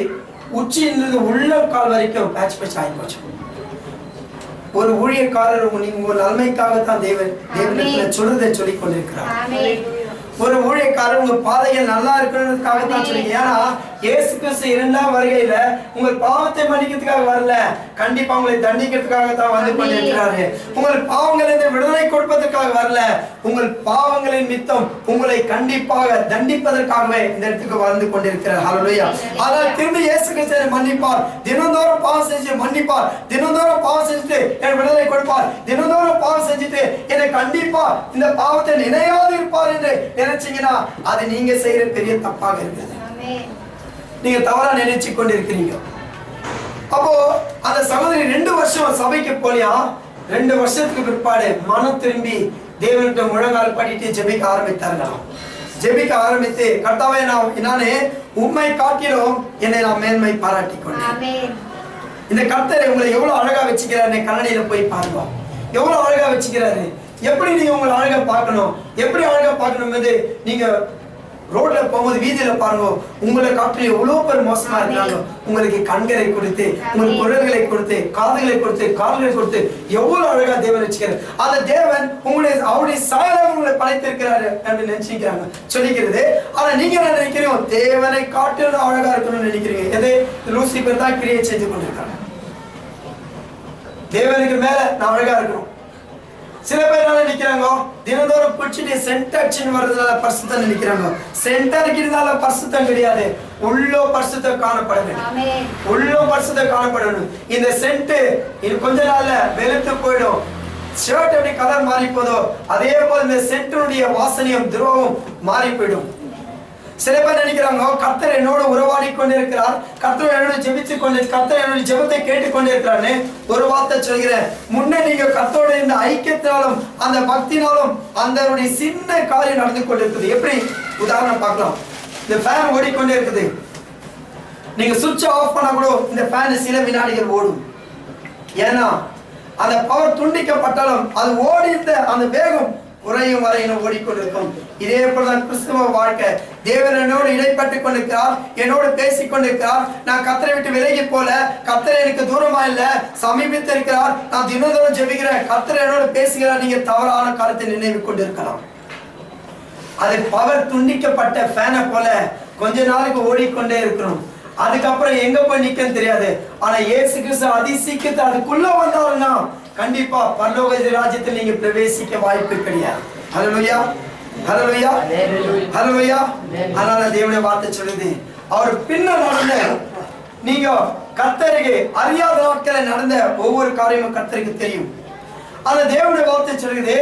உச்சியிலிருந்து உள்ள கால் வரைக்கும் பேட்ச் ஆகி போச்சு. ஒரு ஊழியக்காரர் உங்க நன்மைக்காகத்தான் தேவன் சொல்றதை சொல்லிக் கொண்டிருக்கிறார். ஒரு ஊழியக்காரர் உங்க பாதைகள் நல்லா இருக்கணும்ன்றதுக்காகத்தான் சொல்லுங்க. ஏன்னா இயேசு கிறிஸ்து 2ஆம் வருகையில உங்கள் பாவத்தை மன்னிக்கிறதுக்காக வரல, கண்டிப்பா உங்களை தண்டிக்கிறதுக்காக தான் வந்து கொண்டிருக்கிறாரு. உங்கள் பாவங்களிலிருந்து விடுதலை கொடுப்பதற்காக வரல, உங்கள் பாவங்களின் மித்தம் உங்களை கண்டிப்பாக தண்டிப்பதற்காகவே இந்த இடத்துக்கு வந்து கொண்டிருக்கிறார். ஹல்லேலூயா. அதான் திரும்பி இயேசு கிறிஸ்து மன்னிப்பார், தினந்தோறும் பாவம் செஞ்சு மன்னிப்பார், தினந்தோறும் பாவம் செஞ்சுட்டு எனக்கு விடுதலை கொடுப்பார், தினந்தோறும் பாவம் செஞ்சுட்டு என்னை கண்டிப்பா இந்த பாவத்தை நினையாது இருப்பார் என்று நினைச்சீங்கன்னா அது நீங்க செய்யற பெரிய தப்பாக இருக்குது. நீங்க தவறா நினைச்சு கொண்டிருக்கிறீங்க. அப்போ அந்த சகோதரி 2 வருஷம் சபைக்கு போலியா, 2 வருஷத்துக்கு பிற்பாடு மனம் திரும்பி தேவன்கிட்ட முழங்கால் படிட்டு ஜெபிக்க ஆரம்பித்தார்களாம். ஜெபிக்க ஆரம்பித்து கர்த்தாவே நானே உண்மை காட்டிலும் என்னை நான் மேன்மை பாராட்டி கொண்டேன். இந்த கர்த்தரை உங்களை எவ்வளவு அழகா வச்சுக்கிறாரு, கண்ணடியில போய் பாருங்க. எவ்வளவு அழகா வச்சுக்கிறாரு. எப்படி நீங்க உங்களை அழகா பார்க்கணும், எப்படி அழகா பார்க்கணும், நீங்க ரோட்ல போகும்போது வீதியில பாருங்க, உங்களை காட்டில் எவ்வளவு பேர் மோசமா இருக்காங்க. உங்களுக்கு கண்களை கொடுத்து, உங்களுக்கு குரல்களை கொடுத்து, காதுகளை கொடுத்து, கால்களை கொடுத்து எவ்வளவு அழகா தேவன் வச்சுக்கிறார். அந்த தேவன் அவருடைய சாயலாக உங்களை படைத்திருக்கிறாரு என்று நினைச்சுக்கிறாங்க சொல்லிக்கிறது. ஆனா நீங்க என்ன நினைக்கிறீங்க, தேவனை காட்டிலும் அழகா இருக்கணும்னு நினைக்கிறீங்க. எது லூசிபர் தான் கிரியை செஞ்சு கொண்டிருக்காங்க. தேவனுக்கு மேல நான் அழகா இருக்கணும். சில பேர் என்ன நினைக்கிறாங்க, தினந்தோறும் குடிச்சிட்டு சென்ட் அடிச்சுன்னு வர்றதுனால பரிசுத்தம் நினைக்கிறாங்க. சென்ட் அடிக்கிறதுனால பரிசுத்தம் கிடையாது, உள்ள பரிசுத்தம் காணப்படணும். உள்ள பரிசுத்தம் காணப்படணும். இந்த சென்ட் இது கொஞ்ச நாள்ல வெளுத்து போயிடும். ஷர்ட் எப்படி கலர் மாறி போதோ அதே போல இந்த சென்ட்டுடைய வாசனையும் திரவம் மாறி போயிடும். சில பேர் நினைக்கிறாங்க, கர்த்தர் என்னோட உறவாடி கொண்டிருக்கிறார், கர்த்தர் என்னோட ஜெபிச்சு கர்த்தர் என்னோட ஜெபத்தை கேட்டுக்கொண்டே இருக்கிறான்னு ஒரு வார்த்தை சொல்கிறேன். முன்னே நீங்க கர்த்தரோட இந்த ஐக்கியத்தினாலும் அந்த பக்தினாலும் அந்த சின்ன காரியம் நடந்து கொண்டிருக்குது. எப்படி உதாரணம் பார்க்கலாம், இந்த ஃபேன் ஓடிக்கொண்டே இருக்குது. நீங்க சுவிட்ச் ஆஃப் பண்ணா கூட இந்த ஃபேன் சில வினாடிகள் ஓடும். ஏன்னா அந்த பவர் துண்டிக்கப்பட்டாலும் அது ஓடித்த அந்த வேகம் குறையும் வரை ஓடிக்கொண்டிருக்கும். இதே போலதான் கிறிஸ்துவ வாழ்க்கை. தேவன் என்னோடு இடைப்பட்டு கொண்டிருக்கிறார், என்னோடு பேசிக் கொண்டிருக்கிறார். நான் கர்த்தரை விட்டு விலகி போல, கர்த்தர் எனக்கு தூரமா இல்ல, சமீபத்தில் இருக்கிறார். நான் தினந்தோறும் ஜெபிக்கிறேன், கர்த்தர் என்னோடு பேசுகிறார். நீங்க தவறான காலத்தை நினைவு கொண்டிருக்கலாம். அது பவர் துண்டிக்கப்பட்ட ஃபேனை போல கொஞ்ச நாளுக்கு ஓடிக்கொண்டே இருக்கணும். அதுக்கப்புறம் எங்க போய் நிக்கன்னு தெரியாது. ஆனா இயேசு கிறிஸ்து அதிசீக்கிரத்தை அதுக்குள்ள வந்தாருன்னா கண்டிப்பா பரலோக ராஜ்யத்தில் நீங்க பிரவேசிக்க வாய்ப்பு கிடையாது. ஹல்லேலூயா, ஹல்லேலூயா, ஹல்லேலூயா. அதனால தேவனுடைய வார்த்தை சொல்லுது, அவர் பின்னர் நடந்த நீங்க கர்த்தருக்கு அறியாத நாட்களில் நடந்த ஒவ்வொரு காரியமும் கர்த்தருக்கு தெரியும். அந்த தேவனுடைய வார்த்தை சொல்லுது,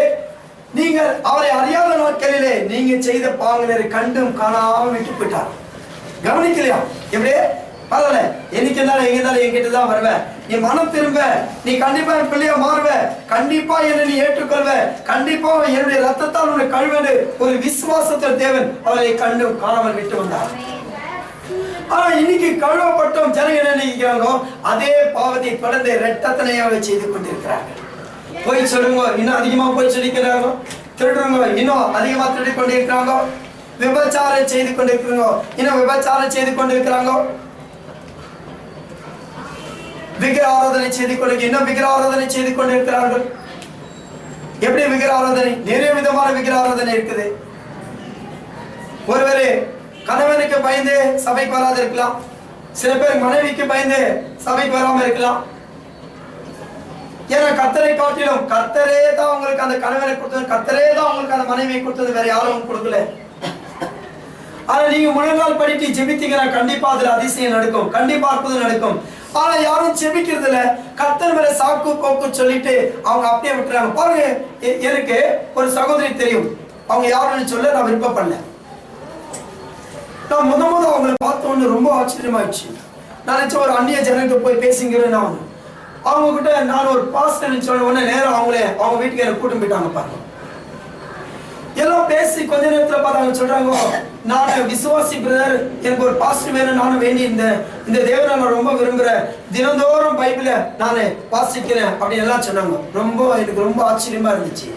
நீங்கள் அவரை அறியாத நாட்களிலே நீங்க செய்த பாவங்களை கண்டும் காணாம விட்டு போயிட்டார். கவனிக்கலையா? எப்படி பரவாயில்ல, என்னைக்கு இருந்தாலும் எங்க இருந்தாலும் என்கிட்ட தான் வருவேன். நீ மனம் திரும்ப, நீ கண்டிப்பா என் பிள்ளையா மாறுவ, கண்டிப்பா என்னை நீ ஏற்றுக்கொள்வ, கண்டிப்பா என்னுடைய ரத்தத்தால் உன்னை கழுவேன்னு ஒரு விசுவாசத்தில் தேவன் அவரை கண்டும் காணாமல் விட்டு வந்தார். ஆனா இன்னைக்கு கழுவப்பட்டோம் ஜனங்க என்ன நினைக்கிறாங்களோ அதே பாவத்தை தொடர்ந்து இரட்டத்தனையாக செய்து கொண்டிருக்கிறார்கள். போய் சொல்லுங்க, இன்னும் அதிகமா போய் சொல்லிக்கிறாங்க. திருடுறவங்க இன்னும் அதிகமா திருடி கொண்டிருக்கிறாங்க. விபச்சாரம் செய்து கொண்டிருக்கிறாங்க, இன்னும் விபச்சாரம் செய்து கொண்டிருக்கிறாங்க. விக்கிர ஆராதனை செய்து கொண்டு இன்னும் விக்கிர ஆராதனை செய்து கொண்டிருக்கிறார்கள். எப்படி விக்கிர ஆராதனை? நிறைய விதமான விக்கிர ஆராதனை இருக்குது. ஒருவரு கணவனுக்கு பயந்து சபைக்கு வராது இருக்கலாம். சில பேர் மனைவிக்கு பயந்து சபைக்கு வராம இருக்கலாம். ஏன்னா கர்த்தரை காட்டிலும் கர்த்தரே தான் உங்களுக்கு அந்த கணவனை கொடுத்தது, கர்த்தரே தான் உங்களுக்கு அந்த மனைவியை கொடுத்தது, வேற யாரும் கொடுக்கல. ஆனா நீங்க முழங்கால் படிட்டு ஜெபித்தீங்கன்னா கண்டிப்பா அதுல அதிசயம் நடக்கும், கண்டிப்பா அற்புதம் நடக்கும். ஆனா யாரும் ஜெபிக்கிறது இல்ல, கர்த்தர் மேல சாக்கு போக்கு சொல்லிட்டு அவங்க அப்படியே விட்டுறாங்க. பாருங்க, எனக்கு ஒரு சகோதரி தெரியும், அவங்க யாருன்னு சொல்ல நான் விருப்பப்படல. நான் முத அவங்களை பார்த்த உடனே ரொம்ப ஆச்சரியமாயிடுச்சு. நான் நினைச்ச ஒரு அந்நிய ஜனங்களுக்கு போய் பேசுங்கிறேன். அவங்க கிட்ட நான் ஒரு பாஸ்டர் சொன்ன உடனே நேரம் அவங்க வீட்டுக்கு என்ன கூட்டம் போயிட்டாங்க. பாருங்க, எல்லாம் பேசி கொஞ்ச நேரத்துல பார்த்தாங்க. சொல்றாங்க, நான் விசுவாசி பிரதர், எனக்கு ஒரு பாஸ்டர் வேணும், நானும் வேண்டி இந்த தேவனை நான் ரொம்ப விரும்புறேன், தினந்தோறும் பைபிளை நான் வாசிக்கிறேன் அப்படின்னு எல்லாம் சொன்னாங்க. எனக்கு ரொம்ப ஆச்சரியமா இருந்துச்சு.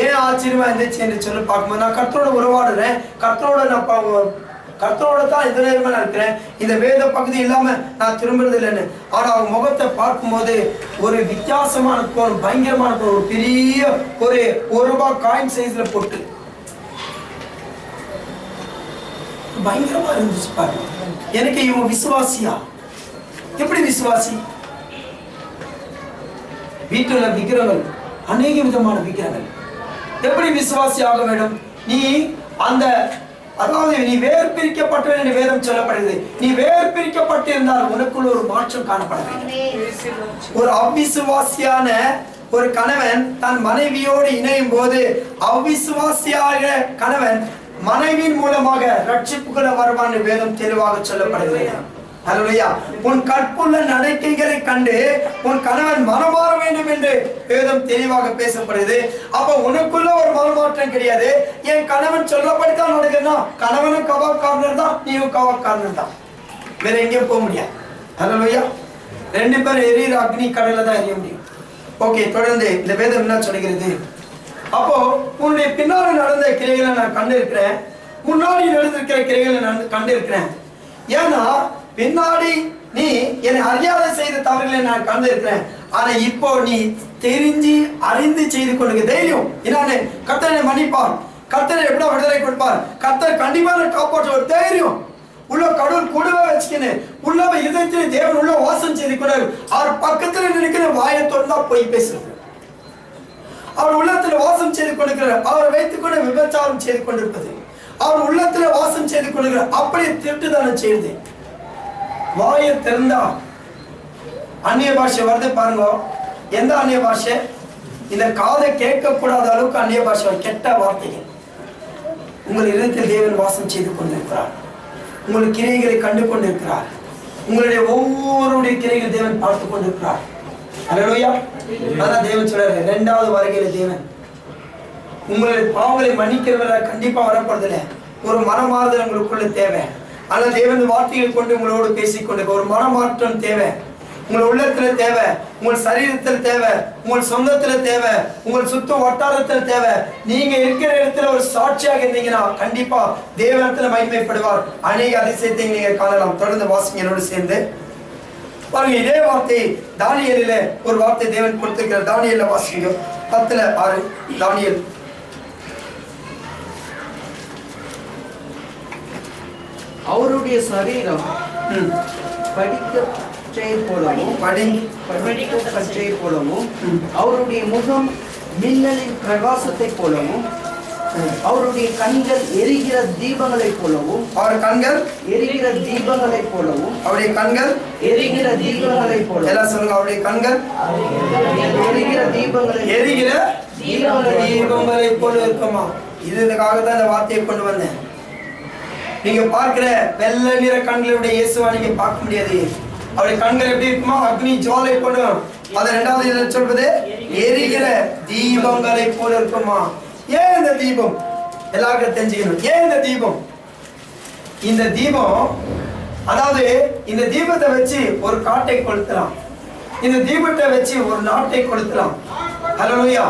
ஏன் ஆச்சரியமா இருந்துச்சு என்று சொல்லி பார்க்கும்போது, நான் கர்த்தரோட உறவாடுறேன், கர்த்தரோட தான் இந்த நேரமா நான் இருக்கிறேன், இந்த வேத பகுதி இல்லாம நான் திரும்புறது இல்லைன்னு. ஆனா அவங்க முகத்தை பார்க்கும்போது ஒரு வித்தியாசமான கோணம், பயங்கரமான ஒரு பெரிய ஒரு ₹1 காயின் சைஸ்ல போட்டு பயங்கரமா இருந்துச்சு. பாருங்க, எனக்கு இவங்க விசுவாசியா? எப்படி விசுவாசி? வீட்டுல விக்கிரங்கள், அநேக விதமான விக்கிரங்கள், எப்படி விசுவாசி ஆக வேண்டும்? நீ அந்த அதாவது நீ வேர் பிரிக்கப்பட்டவன் என்று வேதம் சொல்லப்படுகிறது. நீ வேர் பிரிக்கப்பட்டிருந்தால் உனக்குள்ள ஒரு மாற்றம் காணப்பட வேண்டும். ஒரு அவிசுவாசியான ஒரு கணவன் தன் மனைவியோடு இணையும் போது அவிசுவாசியாக கணவன் மனைவியின் மூலமாக ரட்சிப்புகளை வருவான் வேதம் தெளிவாக சொல்லப்படுகிறது. அல்லேலூயா. உன் கற்புள்ள நடக்கைகளை கண்டு உன் கணவன் மனமாற வேண்டும் என்று வேதம் தெளிவாக பேசப்படுகிறது. அப்ப உனக்குள்ள ஒரு மனமாற்றம் கிடையாது. என் கணவன் சொல்லப்படித்தான் நடக்குதுன்னா கணவனும் கவாக்காரனர் தான், நீயும் கவாக்காரனர் தான், வேற எங்கேயும் போக முடியாது. அல்லேலூயா. 2 பேர் எரியிற அக்னி கடல்ல தான் எரிய முடியும். ஓகே, தொடர்ந்து இந்த வேதம் என்ன சொல்கிறது? அப்போ உன்னுடைய பின்னாடி நடந்த கிரைகளை நான் கண்டு இருக்கிறேன், முன்னாடி நடந்திருக்கிற கிரைகளை நான் கண்டு இருக்கிறேன். ஏன்னா பின்னாடி நீ என்னை அறியாத செய்த தவறுகளை நான் கண்டு இருக்கிறேன். ஆனா இப்போ நீ தெரிஞ்சு அறிந்து செய்து கொண்டு தைரியம் என்னன்னு, கர்த்தரை மன்னிப்பார், கர்த்தரை எப்படி விடுதலை கொடுப்பார், கர்த்தர் கண்டிப்பா காப்பாற்ற ஒரு தைரியம் உள்ள கடவுள் கூடவே வச்சுக்கின்னு உள்ள இதயத்தில் தேவன் உள்ள வாசம் செய்து கொண்டாரு. அவர் பக்கத்துல நினைக்கிற வாயை தொடர்ந்தா போய் பேசுறது. அவர் உள்ளத்துல வாசம் செய்து கொண்டிருக்கிறார். அவர் வைத்துக் கொண்டு விபச்சாரம் செய்து கொண்டிருப்பது, அவர் உள்ளத்துல வாசம் செய்து கொண்டிருக்கிறார். அப்படியே திருட்டுதானே செய்யுது. வாயை திறந்தா அந்நிய பாஷை வருது. பாருங்க, எந்த அந்நிய பாஷை? இந்த காதை கேட்க கூடாத அளவுக்கு அந்நிய பாஷை, கெட்ட வார்த்தைகள். உங்கள் இதயத்தில் தேவன் வாசம் செய்து கொண்டிருக்கிறார். உங்கள் கிரைகளை கண்டு கொண்டிருக்கிறார். உங்களுடைய ஒவ்வொருடைய கிரைகள் தேவன் பார்த்து கொண்டிருக்கிறார். அல்லேலூயா. அதான் தேவன் சொல்றாரு, 2வது வருகையில தேவன் உங்களுடைய பாவங்களை மன்னிக்கிறவரை கண்டிப்பா வரப்படுறதில்ல. ஒரு மனமாறுதல் உங்களுக்குள்ள தேவை. ஆனால் தேவன் வார்த்தைகள் கொண்டு உங்களோடு பேசிக்கொண்டு ஒரு மனமாற்றம் தேவை. உங்கள் உள்ளத்துல தேவை, உங்கள் சரீரத்தில் தேவை, உங்கள் சொந்தத்துல தேவை, உங்கள் சுத்த வட்டாரத்தில் தேவை. நீங்க இருக்கிற இடத்துல ஒரு சாட்சியாக இருந்தீங்கன்னா கண்டிப்பா தேவனத்துல மகிமைப்படுவார். அநேக அதிசயத்தை நீங்க காணலாம். தொடர்ந்து வாசிங்க என்னோடு சேர்ந்து பாருங்க. இதே வார்த்தை தானியேலில ஒரு வார்த்தை தேவன் கொடுத்திருக்கிறார். தானியேல வாசிங்க 10:6. தானியேல் அவருடைய சரீரம் படிக்கச்சை போலவும் படிக்கச்சை போலவும் அவருடைய முகம் மின்னலின் பிரகாசத்தை போலவும் அவருடைய கண்கள் எரிகிற தீபங்களைப் போலவும் அவர் கண்கள் எரிகிற தீபங்களைப் போலவும் அவருடைய கண்கள் எரிகிற தீபங்களைப் போல எல்லாம் சொல்லுங்க. அவருடைய கண்கள் எரிகிற தீபங்களைப் போல இருக்குமா? இதுக்காக தான் இந்த வார்த்தையை கொண்டு வந்தேன். நீங்க பார்க்கிற வெள்ளை நிற கண்களுடைய இயேசுவா நீங்க பார்க்க முடியாது. அவருடைய கண்கள் எப்படி இருக்குமா? அக்னி ஜுவாலை போடும். அது 2வது என்ன சொல்வது? எரிகிற தீபங்களை போல இருக்குமா? ஏன் இந்த தீபம்? எல்லாருக்கும் தெரிஞ்சுக்கணும். ஏன் இந்த தீபம்? இந்த தீபம் அதாவது இந்த தீபத்தை வச்சு ஒரு காட்டை கொளுத்தலாம். இந்த தீபத்தை வச்சு ஒரு நாட்டை கொளுத்தலாம். ஹல்லேலூயா.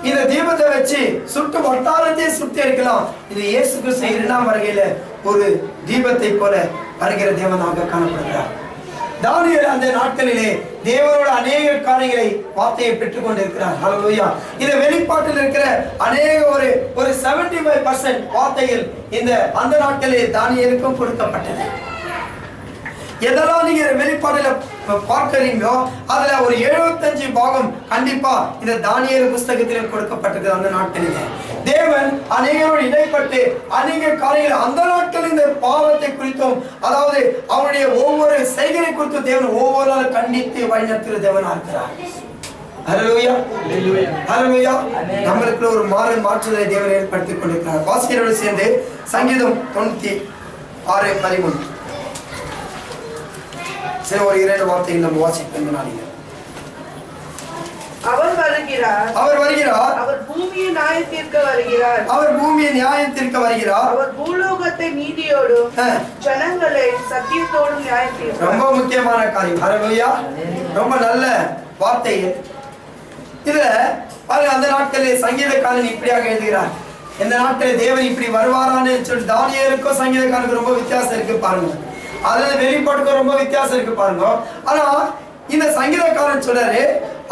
இந்த தீபத்தை வச்சு சுட்டு வட்டாரத்தை சுத்தி எடுக்கலாம். இது இயேசு கிறிஸ்து 2ஆம் வருகையில ஒரு தீபத்தை போல வருகிற தேவனாக காணப்படுகிறார். தானியேல் அந்த நாட்களிலே தேவனோட அநேக காரியங்களை வார்த்தையை பெற்றுக் கொண்டிருக்கிறார். ஹல்லேலூயா. இந்த வெளிப்பாட்டில் இருக்கிற அநேக ஒரு 75% வார்த்தைகள் இந்த அந்த நாட்களிலே தானியேலுக்கும் கொடுக்கப்பட்டது. எதெல்லாம் நீங்க வெளிப்பாடுல பார்க்கிறீங்களோ அதுல ஒரு 75 பாகம் கண்டிப்பா இந்த தானியேல் புஸ்தகத்திலே கொடுக்கப்பட்டது. அந்த நாட்களிலே தேவன் அநேகரோடு இடைப்பட்டு அநேக காரியங்கள் அந்த நாட்களில் இந்த பாவத்தை குறித்தும் அதாவது அவருடைய ஒவ்வொரு செய்கை குறித்தும் தேவன் ஒவ்வொரு நாள் கண்டித்து வழிநடத்துகிற தேவனா இருக்கிறார். ஹல்லேலூயா. ஹல்லேலூயா. நம்மளுக்கு ஒரு மாற்றுதலை தேவன் ஏற்படுத்திக் கொண்டிருக்கிறார். வாசிக்கிறோடு சேர்ந்து சங்கீதம் 96:13 சில ஒரு 2 வார்த்தைகள் நம்ம வாசிப்போம். அவர் வருகிறார். அவர் பூமியை நியாயத்திற்கு வருகிறார். அவர் பூலோகத்தை நீதியோடும் ஜனங்களை சத்தியத்தோடும் நியாயத்தீர்ப்பார். ரொம்ப முக்கியமான காரியம். ஹல்லேலூயா. ரொம்ப நல்ல வார்த்தை. இதுல பாருங்க, அந்த நாட்களில் சங்கீதக்காரன் இப்படியாக எழுதுகிறார். இந்த நாட்களில் தேவன் இப்படி வருவாரான்னு சொல்லி தானியேலுக்கும் சங்கீதக்காரனுக்கு ரொம்ப வித்தியாசம் இருக்கு பாருங்க. அதுல வெளிப்பாட்டுக்கு ரொம்ப வித்தியாசம் இருக்கு பாருங்க. ஆனா இந்த சங்கீதக்காரன் சொல்றாரு,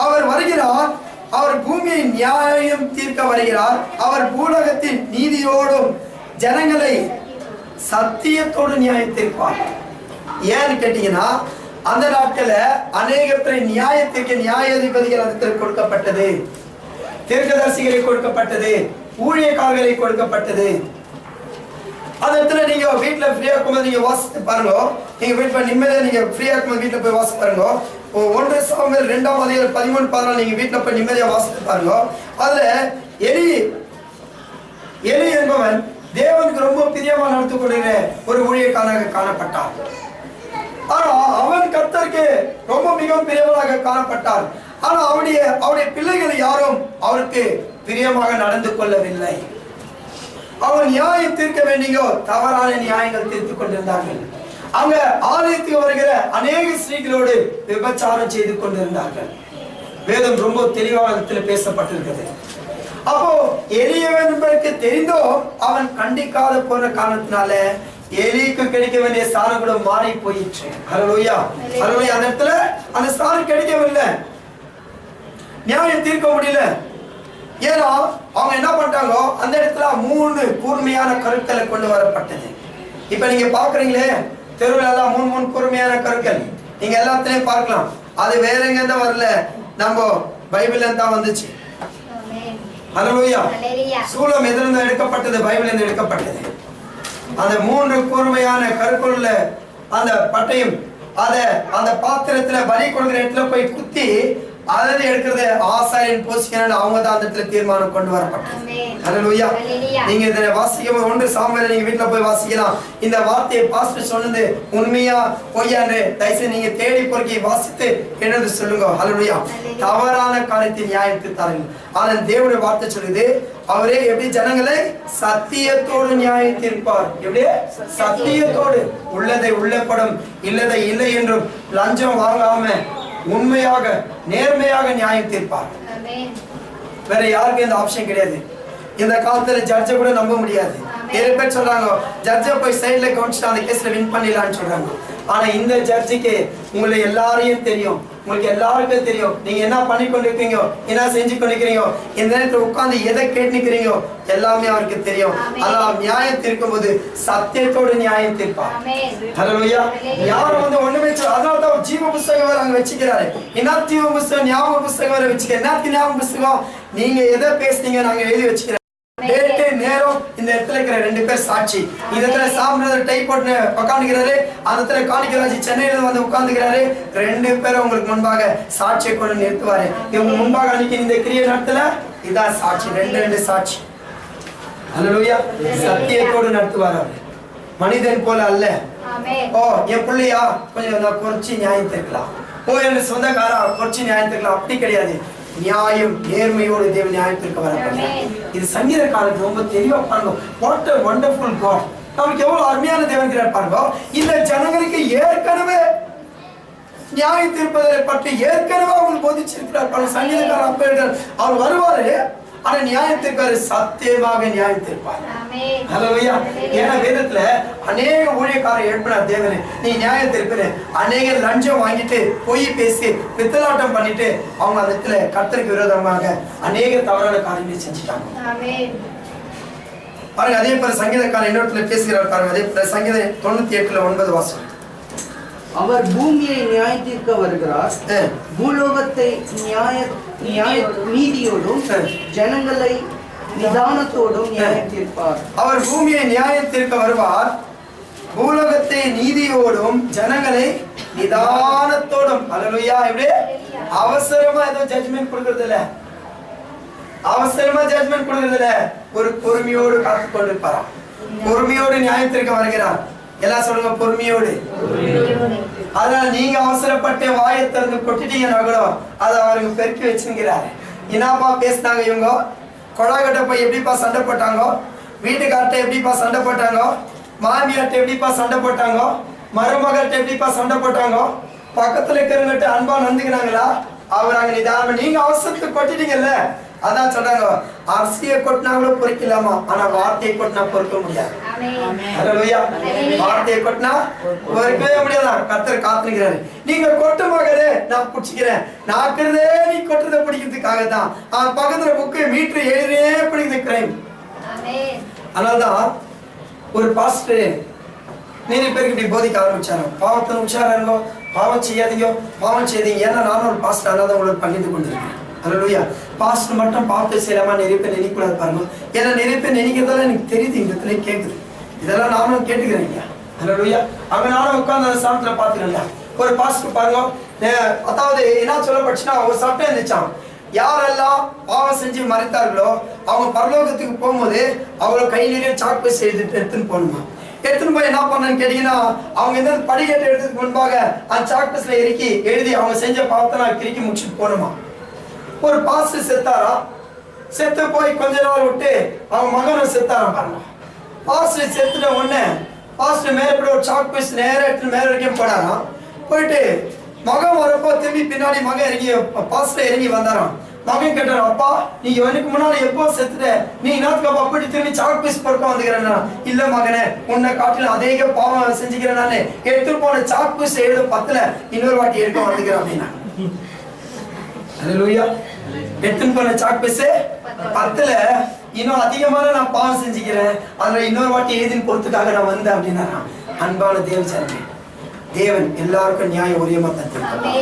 அவர் வருகிறார், அவர் பூமியை நியாயம் தீர்க்க வருகிறார், அவர் பூலோகத்தின் நீதியோடும் ஜனங்களை சத்தியத்தோடு நியாயம் தீர்ப்பார். ஏன்னு கேட்டீங்கன்னா அந்த நாட்கள அநேக பேர் நியாயத்திற்கு நியாயாதிபதிகள் இடத்தில் கொடுக்கப்பட்டது, தீர்க்கதரிசிகளை கொடுக்கப்பட்டது, ஊழியக்காரர்களை கொடுக்கப்பட்டது. அந்த இடத்துல நீங்க வீட்டுல ஃப்ரீயா இருக்கும்போது நீங்க வாசித்து பாருங்க. நீங்க வீட்டுல நிம்மதியா நீங்க ஃப்ரீயா இருக்கும்போது வீட்டுல போய் வாசித்து பாருங்க. 1 சாமுவேல் 2ஆம் அதிகாரம் 13-14 நீங்க வீட்டுல போய் நிம்மதியா வாசித்து பாருங்க. அதுல எலி என்பவன் தேவனுக்கு ரொம்ப பிரியமா நடந்து கொண்டிருக்கிற ஒரு ஊழியக்காரனாக காணப்பட்டார். ஆனா அவன் கர்த்தருக்கு ரொம்ப மிகவும் பிரியமாக காணப்பட்டார். ஆனா அவருடைய பிள்ளைகள் யாரும் அவருக்கு பிரியமாக நடந்து கொள்ளவில்லை. அவன் நியாயம் தீர்க்க வேண்டியோ தவறான நியாயங்கள் தீர்த்து கொண்டிருந்தார்கள். அவங்க ஆலயத்துக்கு வருகிற அநேக ஸ்திரீகளோடு விபச்சாரம் செய்து கொண்டிருந்தார்கள். வேதம் ரொம்ப தெளிவாக பேசப்பட்டிருக்கிறது. அப்போ எளியவனுக்கு தெரிந்தோ அவன் கண்டிக்காத போன காரணத்தினால எலிக்கு கிடைக்க வேண்டிய ஸ்தானம் கூட மாறி போயிடுச்சு. ஹல்லேலூயா. ஹல்லேலூயா. அந்த இடத்துல அந்த ஸ்தானம் கிடைக்கவில்லை, நியாயம் தீர்க்க முடியல. ஏன்னா அவங்க என்ன பண்ணிட்டாங்க, அந்த இடத்துல 3 கூர்மையான கருக்களை கொண்டு வரப்பட்டது. இப்ப நீங்க பாக்குறீங்களே தெருவில் எல்லாம் 3 கூர்மையான கருக்கள் நீங்க எல்லாத்திலையும் பார்க்கலாம். அது வேற எங்க தான் வரல, நம்ம பைபிள்ல தான் வந்துச்சு. ஹல்லேலூயா. சூலம் எதிலிருந்து எடுக்கப்பட்டது? பைபிள்ல இருந்து எடுக்கப்பட்டது. அந்த 3 கூர்மையான கருக்குள்ள அந்த பட்டையும் அந்த பாத்திரத்துல பலி கொடுக்கிற இடத்துல போய் குத்தி அதாவது எடுக்கிறது ஆசாரியன் போசிக்கணும். அவங்க தான் அந்த இடத்துல தீர்மானம் கொண்டு வரப்பட்டது. ஹல்லேலூயா. நீங்க இதை வாசிக்கும் 1 சாமுவேல் நீங்க வீட்டுல போய் வாசிக்கலாம். இந்த வார்த்தையை பாஸ்டர் சொன்னது உண்மையா பொய்யான்னு தயவுசெய்து நீங்க தேடி பொறுக்கி வாசித்து என்னது சொல்லுங்க. ஹல்லேலூயா. தவறான காரியத்தை நியாயம் தீர்த்தார்கள். ஆனால் தேவனுடைய வார்த்தை சொல்லுது, அவரே எப்படி ஜனங்களை சத்தியத்தோடு நியாயம் தீர்ப்பார். எப்படி? சத்தியத்தோடு. உள்ளதை உள்ளப்படும், இல்லதை இல்லை என்றும், லஞ்சம் வாங்காம உண்மையாக நேர்மையாக நியாயம் தீர்ப்பார். வேற யாருக்கும் இந்த ஆப்ஷன் கிடையாது. இந்த காலத்துல ஜட்ஜை கூட நம்ப முடியாது. நிறைய பேர் சொல்றாங்க ஜட்ஜை போய் சைட்ல கவனிச்சுட்டு அந்த கேஸ்ல வின் பண்ணிடலாம்னு சொல்றாங்க. ஆனா இந்த ஜட்ஜுக்கு உங்களை எல்லாரையும் தெரியும், உங்களுக்கு எல்லாருக்கும் தெரியும் நீங்க என்ன பண்ணி கொண்டிருக்கீங்க, என்ன செஞ்சு கொண்டிருக்கிறீங்க, இந்த நேரத்தில் உட்கார்ந்து எதை கேட்டுக்கிறீங்க எல்லாமே அவருக்கு தெரியும். அதான் நியாயம் தீர்க்கும் போது சத்தியத்தோடு நியாயம் தீர்ப்பார். ஹல்லேலூயா. யாரும் வந்து ஒண்ணுமே அதனாலதான் ஜீவ புஸ்தகம் வேற அங்க வச்சுக்கிறாரு. என்ன ஜீவ புஸ்தகம், ஞாபக புஸ்தகம் வேற வச்சுக்க. என்ன ஞாபக புஸ்தகம், நீங்க எதை பேசுனீங்க நாங்க எழுதி வச்சுக்கிறோம். டேட்டு நேரம் இந்த இடத்துல இருக்கிற 2 பேர் சாட்சி. இந்த இடத்துல சாமிநாதர் டை போட்டு உட்காந்துக்கிறாரு, அந்த இடத்துல காணிக்கராஜி சென்னையில வந்து உட்காந்துக்கிறாரு. 2 பேரும் உங்களுக்கு முன்பாக சாட்சியை கொண்டு நிறுத்துவாரு. இவங்க முன்பாக அன்னைக்கு இந்த கிரிய நடத்துல இதான் சாட்சி. 2 சாட்சி. ஹல்லேலூயா. சத்தியத்தோடு நடத்துவார். மனிதன் போல அல்ல. ஓ என் பிள்ளையா கொஞ்சம் குறைச்சி நியாயம் தீர்க்கலாம், ஓ என் சொந்தக்காரா குறைச்சி நியாயம் தீர்க்கலாம், அப்படி கிடையாது. நியாயம் நேர்மையோடு தேவன் நியாயத்திற்கு வரப்பட்ட இது சங்கீதக்காரருக்கு ரொம்ப தெளிவா பாருங்க. What a wonderful God. நமக்கு எவ்வளவு அருமையான தேவன் பாருங்க. இந்த ஜனங்களுக்கு ஏற்கனவே நியாயம் தீர்ப்பதை பற்றி ஏற்கனவே அவங்க போதிச்சிருக்கிறார். சங்கீதக்காரர் அப்ப இருக்கிறார், அவர் வருவாரு, ஆனா நியாயம் தீர்ப்பாரு, சத்தியமாக நியாயம் தீர்ப்பார். ஹல்லேலூயா. ஏன்னா வேதத்துல அநேக ஊழியக்காரர் எழுப்பினார் தேவனே நீ நியாயம் தீர்ப்பு. அநேக லஞ்சம் வாங்கிட்டு பொய் பேசி பித்தலாட்டம் பண்ணிட்டு அவங்க அந்த இடத்துல கர்த்தருக்கு விரோதமாக அநேக தவறான காரியங்களை செஞ்சுட்டாங்க. பாருங்க, அதே போல சங்கீதக்காரர் இன்னொருத்துல பேசுகிறார் பாருங்க. அதே போல சங்கீதம் 98:9 வாசம். அவர் பூமியை நியாய தீர்க்க வருகிறார், பூலோகத்தை நீதியோடும் ஜனங்களை நிதானத்தோடும் நியாயம் தீர்ப்பார். அவர் பூமியை நியாயம் தீர்க்க வருவார், பூலோகத்தை நீதியோடும் ஜனங்களை நிதானத்தோடும். ஹல்லேலூயா. எப்படி அவசரமா ஏதோ ஜட்ஜ்மெண்ட் கொடுக்கறது இல்ல, அவசரமா ஜட்ஜ்மெண்ட் கொடுக்கறது இல்ல, ஒரு பொறுமையோடு காத்து கொண்டிருப்பாராம். பொறுமையோடு நியாயம் தீர்க்க வருகிறார். எல்லாம் சொல்லுங்க, பொறுமையோடு. அதனால நீங்க அவசரப்பட்டு வாயை திறந்து கொட்டிட்டீங்கன்னா கூட அதை அவருக்கு பெருக்கி வச்சுங்கிறாரு. என்னப்பா பேசினாங்க இவங்க, கொடாகட்ட போய் எப்படிப்பா சண்டை போட்டாங்க, வீட்டுக்கார்ட்ட எப்படிப்பா சண்டை போட்டாங்க, மாமியார்ட்ட எப்படிப்பா சண்டை போட்டாங்க, மருமகள்கிட்ட எப்படிப்பா சண்டை போட்டாங்க, பக்கத்துல இருக்கிறவங்கிட்ட அன்பா நந்துக்கிறாங்களா, அவர் அங்க நிதானம். நீங்க அவசரத்துக்கு கொட்டிட்டீங்கல்ல, அதான் சொல்றாங்க அரிசியை கொட்டினாங்களும் பொறுக்கலாமா, ஆனா வார்த்தையை கொட்டினா பொறுக்க முடியாது. ஹல்லேலூயா. வார்த்தையை கொட்டினா பொறுக்கவே முடியாதான். கர்த்தர் காத்துக்கிறாரு. நீங்க கொட்டு மகனே நான் பிடிச்சிக்கிறேன், நாக்குறதே நீ கொட்டுறதை பிடிக்கிறதுக்காக தான். பக்கத்துல புக்கு மீட்டர் எழுதே பிடிக்கிறது கிரைம். அதனால்தான் ஒரு பாஸ்டர் நிறைய பேருக்கு இப்படி போதிக்க ஆரம்பிச்சாரு. பாவத்தை உச்சாரோ, பாவம் செய்யாதீங்க, பாவம் செய்யாதீங்க. ஏன்னா நானும் ஒரு பாஸ்டர், அதனால உங்களுக்கு பகிர்ந்து கொண்டிருக்கேன். ஹல்லேலூயா. பாஸ்டர் மட்டும் பாவத்தை செய்யலாமா நிறைய பேர் நினைக்கூடாது பாருங்க. ஏன்னா நிறைய பேர் நினைக்கிறதால எனக்கு தெரியுது, இந்த இடத்துல கேட்குது, இதெல்லாம் நானும் கேட்டுக்கிறேன். ஹல்லேலூயா. அங்க நானும் உட்கார்ந்து அந்த சாமத்துல பாத்துக்கிறேன். ஒரு பாஸ்டர் பாருங்க, அதாவது என்ன சொல்லப்பட்டுச்சுன்னா ஒரு சட்டம் இருந்துச்சான், யாரெல்லாம் பாவம் செஞ்சு மறைத்தார்களோ அவங்க பரலோகத்துக்கு போகும்போது அவங்க கை நிறைய சாக் பீஸ் எடுத்துன்னு போகணுமா. எடுத்துன்னு போய் என்ன பண்ணன்னு கேட்டீங்கன்னா, அவங்க எந்த படிக்கட்டு எடுத்ததுக்கு முன்பாக அந்த சாக் பீஸ்ல இறக்கி எழுதி அவங்க செஞ்ச பாவத்தை நான் கிறுக்கி முடிச்சுட்டு போகணுமா. ஒரு பாஸ்டர் செத்தாரா, செத்து போய் கொஞ்ச நாள் விட்டு அவங்க மகனும் செத்தாராம் பாருங்க. பாஸ்டர் செத்துட்ட உடனே பாஸ்டர் மேல இப்படி ஒரு சாக் பீஸ் நேரம் எடுத்து மேல வரைக்கும் போனாராம். போயிட்டு மகன் வரப்போ திரும்பி பின்னாடி மகன் இறங்கி பாஸ்டர் இறங்கி வந்தாராம். மகன் கேட்டாரு, அப்பா நீங்க எனக்கு முன்னாடி எப்போ செத்துட்ட, நீ என்னத்துக்கு அப்பா போயிட்டு திரும்பி சாக் பீஸ் பொறுக்க வந்துக்கிறேன்னா. இல்ல மகனே, உன்னை காட்டில அதிக பாவம் செஞ்சுக்கிறேன், நானு எடுத்து போன சாக் பீஸ் எழுத 10ல இன்னொரு வாட்டி எடுக்க வந்துக்கிறேன் அப்படின்னா. ஹல்லேலூயா. எடுத்துன்னு போன சாக் பீஸ் 10ல இன்னும் அதிகமான நான் பாவம் செஞ்சுக்கிறேன், அதுல இன்னொரு வாட்டி எழுதின்னு பொறுத்துக்காக நான் வந்தேன் அப்படின்னா. அன்பான தேவன், தேவன் எல்லாருக்கும் நியாயம் ஒரே மாதிரி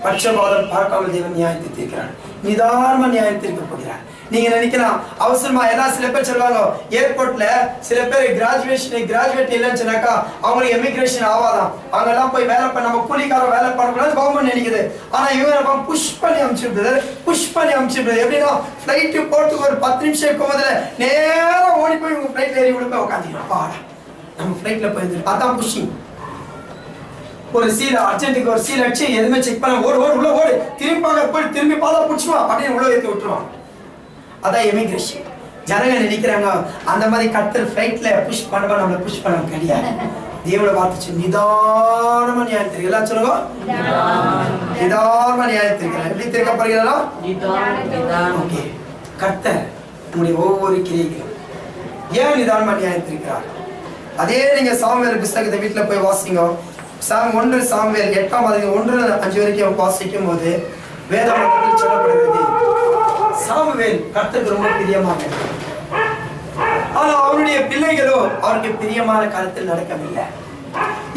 பட்சபாதம் பார்க்காமல் தேவன் நியாயத்தை தீர்க்கிறார். நிதானமா நியாயம் தீர்க்க போகிறார். நீங்க நினைக்கலாம் அவசரமா. ஏதாவது சில பேர் சொல்லுவாங்க, ஏர்போர்ட்ல சில பேர் கிராஜுவேட் இல்லைன்னு சொன்னாக்கா அவங்களுக்கு எமிகிரேஷன் ஆகாதான், அங்கெல்லாம் போய் வேலை பண்ண நம்ம கூலிக்கார வேலை பண்ணக்கூடாது கவர்மெண்ட் நினைக்குது. ஆனா இவங்க புஷ் பண்ணி அனுப்பிச்சுடுறது. எப்படின்னா ஃபிளைட்டு போறதுக்கு ஒரு 10 நிமிஷம் இருக்கும் போதுல நேரம் ஓடி போய் உங்க ஃபிளைட்ல ஏறி விட போய் உட்காந்துக்கலாம். நம்ம ஃபிளைட்ல போயிருந்து அதான் புஷிங். ஒரு சீல அர்ஜென்ட்டுக்கு ஒரு சீல் அடிச்சு எதுவுமே செக் பண்ண ஓடு உள்ள ஓடு, திரும்பி பாதா பிடிச்சுவா அப்படின்னு உள்ள ஏற்றி விட்டுருவான். அதான் எமிகிரேஷன். ஜனங்க நினைக்கிறாங்க அந்த மாதிரி கர்த்தர் ஃபிளைட்ல புஷ் பண்ணுவா, நம்மளை புஷ் பண்ண கிடையாது. தேவனை வார்த்தை நிதானமா நியாயம் தீர்க்க. எல்லாம் சொல்லுங்க, நிதானமா நியாயம் தீர்க்கிறார். எப்படி தீர்க்கப்படுகிறதா? ஓகே. கர்த்தர் உங்களுடைய ஒவ்வொரு கிரியைகளும் ஏன் நிதானமா நியாயம் தீர்க்கிறார்? அதே நீங்க சாமுவேல் புத்தகத்தை வீட்டுல போய் வாசிங்க. 1 சாமுவேல் 8ஆம் அதிகாரம் 1-5 வரைக்கும் வாசிக்கும் போது வேதாகமத்தில் சொல்லப்படுகிறது, சாமுவேல் கர்த்தருக்கு ரொம்ப பிரியமாக, ஆனா அவருடைய பிள்ளைகளோ அவருக்கு பிரியமான காலத்தில் நடக்கவில்லை.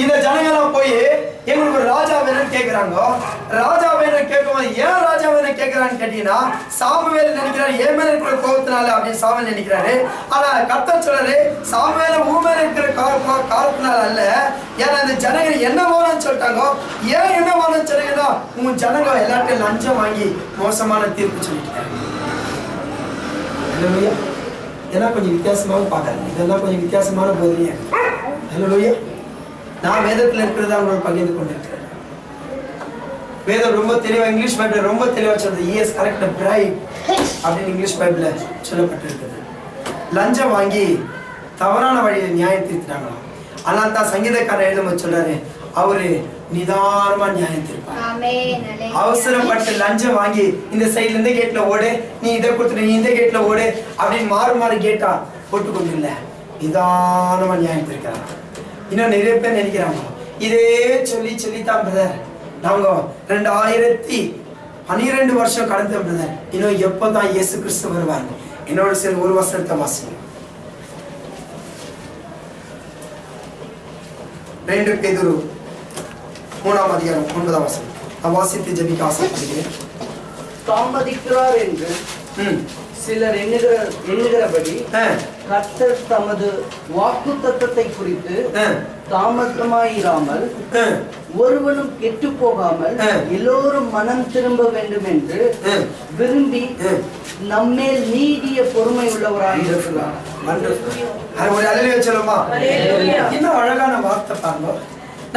இந்த ஜனங்களாம் போய் எங்களுக்கு ஒரு ராஜா வேணும்னு கேட்கிறாங்க. ராஜா வேணும் கேட்கும்போது ஏன் ராஜா வேணும் கேட்கிறான்னு கேட்டீங்கன்னா, சாமுவேல் நினைக்கிறாரு என் மேல இருக்கிற கோபத்தினால அப்படின்னு சாமுவேல் நினைக்கிறாரு. ஆனா கர்த்தர் சொல்றாரு, சாமுவேல உன் மேல இருக்கிற காலத்தினால அல்ல, ஏன்னா இந்த ஜனங்கள் என்ன வேணும்னு சொல்லிட்டாங்க. ஏன் என்ன வேணும்னு சொன்னீங்கன்னா, உன் ஜனங்க எல்லாத்தையும் லஞ்சம் வாங்கி மோசமான தீர்ப்பு சொல்லிட்டாங்க. இதெல்லாம் கொஞ்சம் வித்தியாசமாக பார்க்கறேன். இதெல்லாம் கொஞ்சம் வித்தியாசமான போதனையா. ஹல்லேலூயா. நான் வேதத்தில் இருக்கிறதா உங்களோட பகிர்ந்து கொண்டிருக்கிறேன். வேதம் ரொம்ப தெளிவா, இங்கிலீஷ் பைபிள் ரொம்ப தெளிவா சொல்றது, இஸ் கரெக்ட் பிரைட் அப்படின்னு இங்கிலீஷ் பைபிள்ல சொல்லப்பட்டிருக்குது. லஞ்சம் வாங்கி தவறான வழியில் நியாயம் தீர்த்துட்டாங்களாம். ஆனால் தான் சங்கீதக்காரர் எழுதும்போது சொல்றாரு, அவரு நிதானமா நியாயம் தீர்ப்பார். அவசரப்பட்டு லஞ்சம் வாங்கி இந்த சைட்ல இந்த கேட்ல ஓடு, நீ இதை கொடுத்துட்டு நீ இந்த கேட்ல ஓடு அப்படின்னு மாறு கேட்டா போட்டு கொண்டு இல்ல, நிதானமா நியாயம் தீர்க்கிறாங்க. இன்னும் நிறைய பேர் நினைக்கிறாங்க, இதே சொல்லித்தான் பிரதர் நாங்க 2012 வருஷம் கடந்த பிரதர், இன்னும் எப்பதான் இயேசு கிறிஸ்து வருவாங்க. என்னோட சேர்ந்து ஒரு வசனத்தை வாசிங்க. 2 பேதுரு 3ஆம் அதிகாரம் 9ஆம் வசனம். நான் வாசித்து ஜெபிக்க ஆசைப்படுகிறேன். தாமதிக்கிறார் என்று சிலர் எண்ணுகிறபடி கர்த்தர் தமது வாக்குத்தத்தத்தை குறித்து தாமதமாயிராமல் ஒருவனும் கெட்டு போகாமல் எல்லோரும் மனம் திரும்ப வேண்டும் என்று விரும்பி நம்மேல் நீடிய பொறுமை உள்ளவராக இருக்கிறார். இன்னும் அழகான வார்த்தை பாருங்க.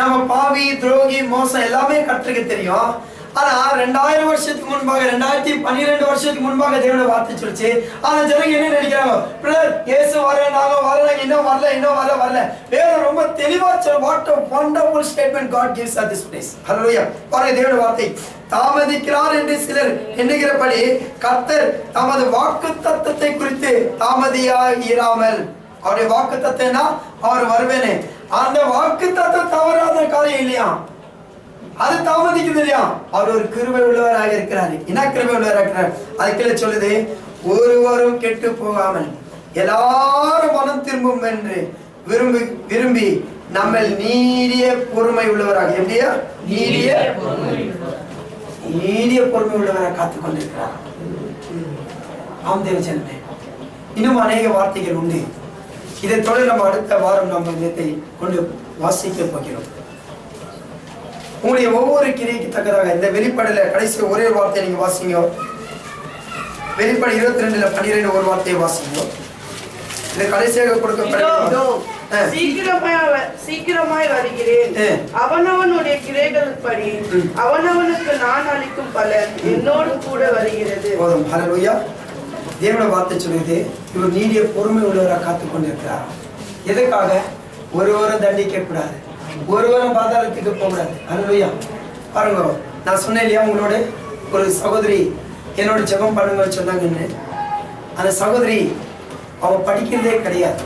நம்ம பாவி, துரோகி, மோசம் எல்லாமே கர்த்தருக்கு தெரியும். ஆனா 2000 வருஷத்துக்கு முன்பாக, 2012 வருஷத்துக்கு முன்பாக தேவனுடைய வார்த்தை சொல்லிச்சு. ஆனா ஜனங்க என்ன நினைக்கிறாங்க, பிரதர் இயேசு வரல, நாங்க வரல, இன்னும் வரல. வேதம் ரொம்ப தெளிவா சொல்ல, what a wonderful statement God gives at this place. ஹல்லேலூயா. பாருங்க தேவனுடைய வார்த்தை, தாமதிக்கிறார் என்று சிலர் எண்ணுகிறபடி கர்த்தர் தமது வாக்குத்தத்தத்தை குறித்து தாமதியாயிராமல். அவருடைய வாக்குத்தத்தம்னா அவர் வருவேனே, அந்த வாக்குத்தத்தம் தவறாத காரியம் இல்லையா, அது தாமதிக்குது இல்லையா. அவர் ஒரு கிருபை உள்ளவராக இருக்கிறார். என்ன கிருபை உள்ளவராக இருக்கிறார்? அதுக்குள்ள சொல்லுது, ஒருவரும் கெட்டு போகாமல் எல்லாரும் மனம் திரும்பும் என்று விரும்பி நம்ம நீடிய பொறுமை உள்ளவராக, எப்படியா நீடிய பொறுமை உள்ளவராக காத்துக் கொண்டிருக்கிறார். ஆம் தேவஜனமே, இன்னும் அநேக வார்த்தைகள் உண்டு. இதை தொடர்ந்து நம்ம அடுத்த வாரம் நம்ம இதை கொண்டு வாசிக்க போகிறோம். உங்களுடைய ஒவ்வொரு கிரியைக்கு தக்கதாக இந்த வெளிப்பாடுல கடைசி ஒரே வார்த்தையை நீங்க வாசிங்க. வெளிப்பாடு 22:12 ஒரு வார்த்தையை வாசிங்க. இந்த கடைசியாக கொடுக்கப்பட்ட சீக்கிரமாய் வருகிறேன், அவனவனுடைய கிரைகளின்படி அவனவனுக்கு நான் அளிக்கும் பலன் என்னோடு கூட வருகிறது. போதும். ஹல்லேலூயா. தேவனுடைய வார்த்தை சொல்லுது, இவர் நீடிய பொறுமை உள்ளவராக காத்துக் கொண்டிருக்கிறார். எதுக்காக? ஒருவரும் தண்டிக்க கூடாது, ஒருவரும் பாதாளத்துக்கு போகக்கூடாது. ஹல்லேலூயா. பாருங்க, நான் சொன்னேன் இல்லையா, உங்களோட ஒரு சகோதரி என்னோட ஜெபம் பண்ணுங்கன்னு சொன்னாங்கன்னு. அந்த சகோதரி அவங்க படிக்கிறதே கிடையாது.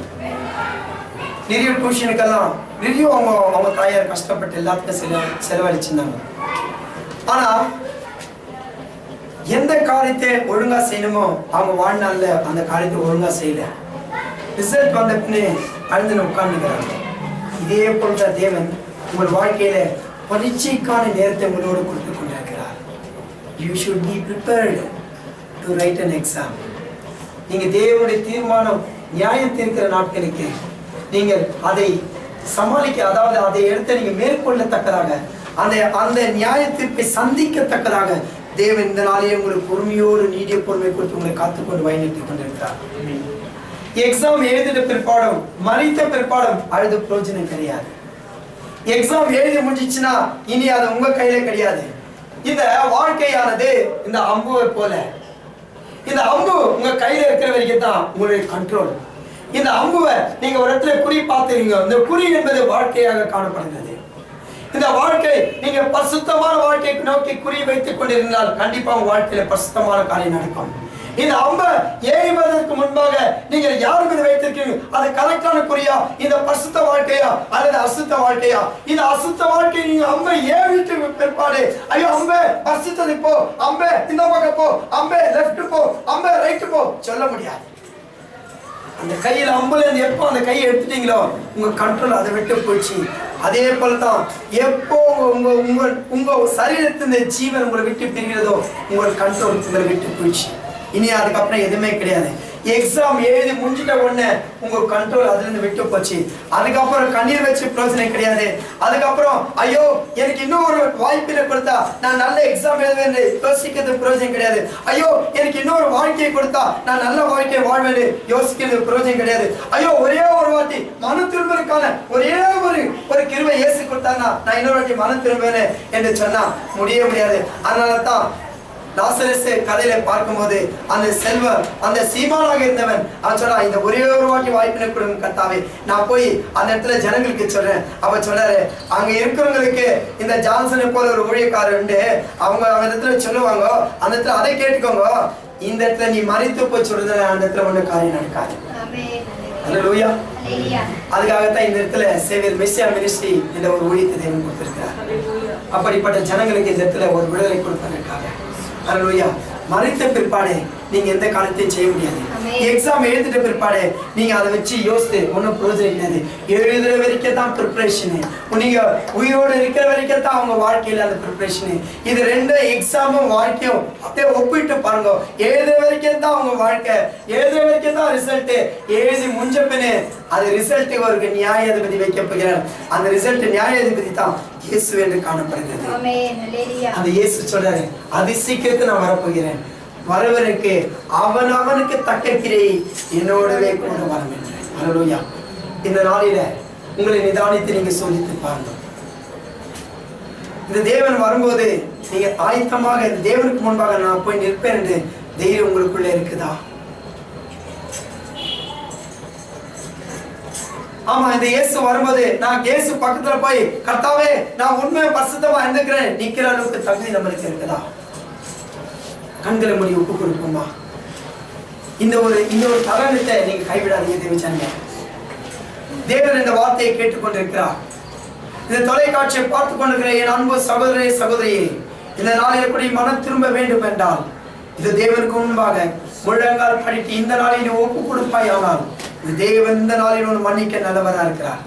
நிறைய டியூஷனுக்கெல்லாம் நிறைய அவங்க தாயார் கஷ்டப்பட்டு எல்லாத்துக்கும் செலவழிச்சிருந்தாங்க. ஆனா எந்த காரியத்தை ஒழுங்கா செய்யணுமோ அவங்க வாழ்நாள்ல அந்த காரியத்தை ஒழுங்கா செய்யல. ரிசல்ட் வந்த பின்னே அழுந்து உட்கார்ந்துக்கிறாங்க. இதே போன்ற தேவன் உங்கள் வாழ்க்கையில பரீட்சைக்கான நேரத்தை உங்களோடு கொடுத்து கொண்டிருக்கிறார். You should be prepared to write an exam. நீங்க தேவனுடைய தீர்மானம் நியாயம் தீர்க்கிற நாட்களுக்கு நீங்கள் அதை சமாளிக்க, அதாவது அதை எடுத்து நீங்க மேற்கொள்ளத்தக்கதாக, அந்த நியாய தீர்ப்பை சந்திக்கத்தக்கதாக தேவன் இந்த நாளையே உங்களுக்கு பொறுமையோடு நீடிய பொறுமை கொடுத்து உங்களை காத்துக்கொண்டு வழிநடத்தி கொண்டிருக்கிறார். எக்ஸாம் எழுதின பிற்பாடும் மறித்த பிற்பாடும் அழுது பிரயோஜனம் கிடையாது. எக்ஸாம் எழுதி முடிஞ்சிச்சுன்னா இனி அது உங்க கையில கிடையாது. இந்த வாழ்க்கையானது இந்த அம்புவை போல. இந்த அம்பு உங்க கையில இருக்கிற வரைக்கும் தான் உங்களுடைய கண்ட்ரோல். இந்த அம்புவை நீங்க ஒரு இடத்துல குறி பார்த்துறீங்க, இந்த குறி என்பது வாழ்க்கையாக காணப்படுகிறது. இந்த வாழ்க்கை நீங்க பரிசுத்தமான வாழ்க்கையை நோக்கி குறி வைத்துக் கொண்டிருந்தால் கண்டிப்பா உங்க வாழ்க்கையில பரிசுத்தமான காரியம் நடக்கும். இந்த அம்பை ஏறுவதற்கு முன்பாக நீங்கள் யார் மீது வைத்திருக்கீங்க? அது கரெக்டான குறியா? இந்த பரிசுத்த வாழ்க்கையா அல்லது அசுத்த வாழ்க்கையா? இந்த அசுத்த வாழ்க்கை நீங்க அம்பை ஏறிட்டு பிற்பாடு ஐயோ அம்பே பரிசுத்தது போ, அம்பே இந்த பக்கம் போ, அம்பே லெஃப்ட் போ, அம்பே ரைட் போ சொல்ல முடியாது. அந்த கையில அம்புல இருந்து எப்போ அந்த கையை எடுத்துட்டீங்களோ உங்க கண்ட்ரோல் அதை விட்டு போச்சு. அதே போலதான் எப்போ உங்க உங்க உங்க சரீரத்தின் ஜீவன் உங்களை விட்டு பிரிகிறதோ உங்கள் கண்ட்ரோல் உங்களை விட்டு போச்சு. இனி அதுக்கப்புறம் எதுவுமே கிடையாது. எக்ஸாம் எழுதி முடிஞ்சிட்ட உடனே உங்க கண்ட்ரோல் அதுல இருந்து விட்டு போச்சு. அதுக்கப்புறம் கண்ணீர் வச்சு பிரயோஜனம் கிடையாது. அதுக்கப்புறம் ஐயோ எனக்கு இன்னும் ஒரு வாய்ப்பில கொடுத்தா நான் நல்ல எக்ஸாம் எழுதுவேன் யோசிக்கிறது பிரயோஜனம் கிடையாது. ஐயோ எனக்கு இன்னொரு வாழ்க்கையை கொடுத்தா நான் நல்ல வாழ்க்கையை வாழ்வேன் யோசிக்கிறது பிரயோஜனம் கிடையாது. ஐயோ ஒரே ஒரு வாட்டி மன திரும்பலுக்கான ஒரே ஒரு கிருபை இயேசு கொடுத்தாங்கன்னா நான் இன்னொரு வாட்டி மன திரும்புவேன் என்று சொன்னா முடியாது. அதனாலதான் லாசரஸ் கதையில பார்க்கும்போது அந்த செல்வம் அந்த சீமானாக இருந்தவன் அவன் சொல்றா இந்த ஒரே ஒரு வாட்டி வாய்ப்பினை கொடுங்க கர்த்தாவே, நான் போய் அந்த இடத்துல ஜனங்களுக்கு சொல்றேன். அவ சொல்றாரு அங்க இருக்கிறவங்களுக்கு இந்த ஜான்சனை போல ஒரு ஊழியக்காரர் உண்டு, அவங்க அந்த இடத்துல சொல்லுவாங்க, அந்த இடத்துல அதை கேட்டுக்கோங்க, இந்த இடத்துல நீ மறித்து போய் சொல்றது அந்த இடத்துல ஒண்ணு காரியம் நடக்காது. அல்லேலூயா. அதுக்காகத்தான் இந்த இடத்துல சேவியர் மெஸ்ஸியா மினிஸ்ட்ரி என்ற ஒரு ஊழியத்தை தேவன் கொடுத்திருக்கிறார். அப்படிப்பட்ட ஜனங்களுக்கு இந்த இடத்துல ஒரு விடுதலை கொடுப்பதற்காக. அல்லேலூயா. மறித்த பிற்பாடு நீங்க எந்த காலத்தையும் செய்ய முடியாது. எக்ஸாம் எழுதிட்ட பிற்பாடு நீங்க அதை வச்சு யோசித்து ஒன்னும் பிரயோஜனம் கிடையாது. எழுதுற வரைக்கும் தான் ப்ரிப்பரேஷனு. நீங்க உயிரோடு இருக்கிற வரைக்கும் தான் அவங்க வாழ்க்கையில அந்த ப்ரிப்பரேஷனு. இது ரெண்டு எக்ஸாமும் வாழ்க்கையும் அப்படியே ஒப்பிட்டு பாருங்க. எழுதுற வரைக்கும் தான் அவங்க வாழ்க்கை, எழுதுற வரைக்கும் தான் ரிசல்ட். எழுதி முடிஞ்ச பின்னே அது ரிசல்ட் ஒரு நியாயாதிபதி வைக்க போகிறார். அந்த ரிசல்ட் நியாயாதிபதி தான் இயேசு என்று காணப்படுகிறது. அந்த இயேசு சொல்றாரு அதி சீக்கிரத்தில் நான் வரப்போகிறேன், வரவனுக்கு அவனுக்கு தக்க கிரியை என்னோடவே கூட வரும் என்று. அல்லேலூயா. இந்த நாளில உங்களை நிதானித்து நீங்க சோதித்து பாருங்க. இந்த தேவன் வரும்போது நீங்க ஆயத்தமாக இந்த தேவனுக்கு முன்பாக நான் போய் நிற்பேன் என்று தைரியம் உங்களுக்குள்ள இருக்குதா? ஆமா, இந்த இயேசு வரும்போது நான் இயேசு பக்கத்துல போய் கர்த்தாவே நான் உண்மையை பரிசுத்தமா இருந்துக்கிறேன் நிக்கிற அளவுக்கு தகுதி நம்மளுக்கு இருக்குதா? கண்களை மூடி ஒப்பு கொடுப்போமா? இந்த ஒரு தருணத்தை நீங்க கைவிடாதீங்க தேவச்சனங்க. தேவன் இந்த வார்த்தையை கேட்டுக்கொண்டிருக்கிறார். இந்த தொலைக்காட்சியை பார்த்து கொண்டிருக்கிற என் அன்பு சகோதரே சகோதரியே, இந்த நாளில் கூட மனம் திரும்ப வேண்டும் என்றால் இது தேவனுக்கு முன்பாக முழங்கால் படிட்டு இந்த நாளில் ஒப்பு கொடுப்பாய். ஆனால் தேவன் இந்த நாளில் ஒரு மன்னிக்க நல்லவரா இருக்கிறார்.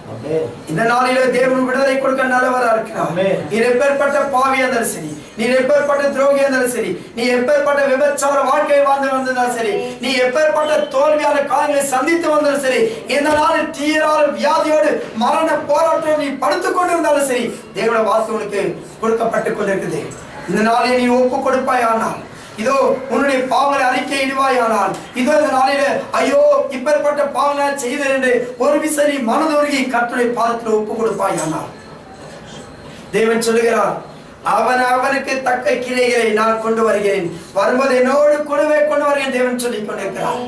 இந்த நாளில தேவன் விடுதலை கொடுக்க நல்லவரா இருக்கிறார். நீ எப்பேற்பட்ட பாவியா இருந்தாலும் சரி, நீ எப்பேற்பட்ட துரோகியா இருந்தாலும் சரி, நீ எப்பேற்பட்ட விபச்சார வாழ்க்கை வாழ்ந்து வந்தாலும் சரி, நீ எப்பேற்பட்ட தோல்வியான காலங்களை சந்தித்து வந்தாலும் சரி, இந்த நாளில் தீராத வியாதியோடு மரண போராட்டம் நீ படுத்துக் கொண்டிருந்தாலும் சரி, தேவனுடைய வார்த்தை உனக்கு கொடுக்கப்பட்டு கொண்டிருக்குது. இந்த நாளில் நீ ஒப்பு கொடுப்பாய். ஆனால் இதோ உன்னுடைய பாவங்களை அறிக்கை இடுவாயானால் இதோ இந்த நாளில ஐயோ இப்பேற்பட்ட பாவங்களை செய்தேன் என்று ஒரு விசை மனதுருகி கர்த்தருடைய பாதத்தில் ஒப்பு கொடுப்பாயானால் தேவன் சொல்லுகிறார் அவனுக்கு தக்க கிரைகளை நான் கொண்டு வருகிறேன், வரும்போது என்னோடு கூடவே கொண்டு வருகிறேன் தேவன் சொல்லிக் கொண்டிருக்கிறார்.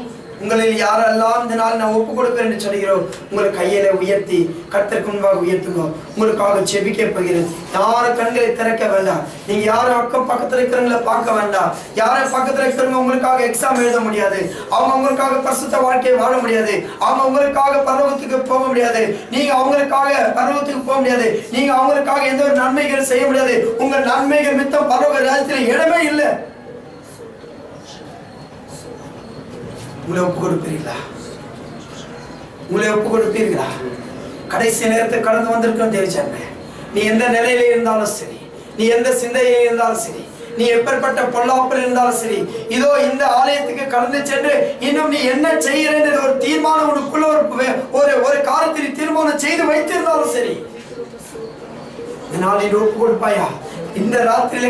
உங்களில் யாரெல்லாம் இந்த நாள் நான் ஒப்பு கொடுப்பேன் என்று சொல்கிறோம் உங்களை கையில உயர்த்தி கர்த்தருக்கு முன்பாக உயர்த்துங்க. உங்களுக்காக செபிக்க போகிறேன். யாரும் கண்களை திறக்க வேண்டாம். நீங்க யாரும் அக்கம் பக்கத்துல இருக்கிறவங்களை பார்க்க வேண்டாம். யாரும் பக்கத்துல இருக்கிறவங்க உங்களுக்காக எக்ஸாம் எழுத முடியாது, அவங்க உங்களுக்காக பரிசுத்த வாழ்க்கையை வாழ முடியாது, அவங்க உங்களுக்காக பரலோகத்துக்கு போக முடியாது, நீங்க அவங்களுக்காக பரலோகத்துக்கு போக முடியாது, நீங்க அவங்களுக்காக எந்த ஒரு நன்மைகள் செய்ய முடியாது. உங்கள் நன்மைகள் மித்தம் பரலோக ராஜ்யத்தில் இடமே இல்லை. உங்களை ஒப்பு கொடுப்பீர்களா? உங்களை ஒப்பு கொடுப்பீர்களா? கடைசி நேரத்தை கடந்து வந்திருக்கோம் தேவச்சனமே. நீ எந்த நிலையில இருந்தாலும் சரி, நீ எந்த சிந்தையில இருந்தாலும் சரி, நீ எப்பேற்பட்ட பொல்லாப்பில் இருந்தாலும் சரி, இதோ இந்த ஆலயத்துக்கு கடந்து சென்று இன்னும் நீ என்ன செய்கிறேன் ஒரு தீர்மானம் உனக்குள்ள ஒரு காரியத்தில் தீர்மானம் செய்து வைத்திருந்தாலும் சரி, இந்த நாளில் ஒப்பு கொடுப்பாயா? இந்த ராத்திரியில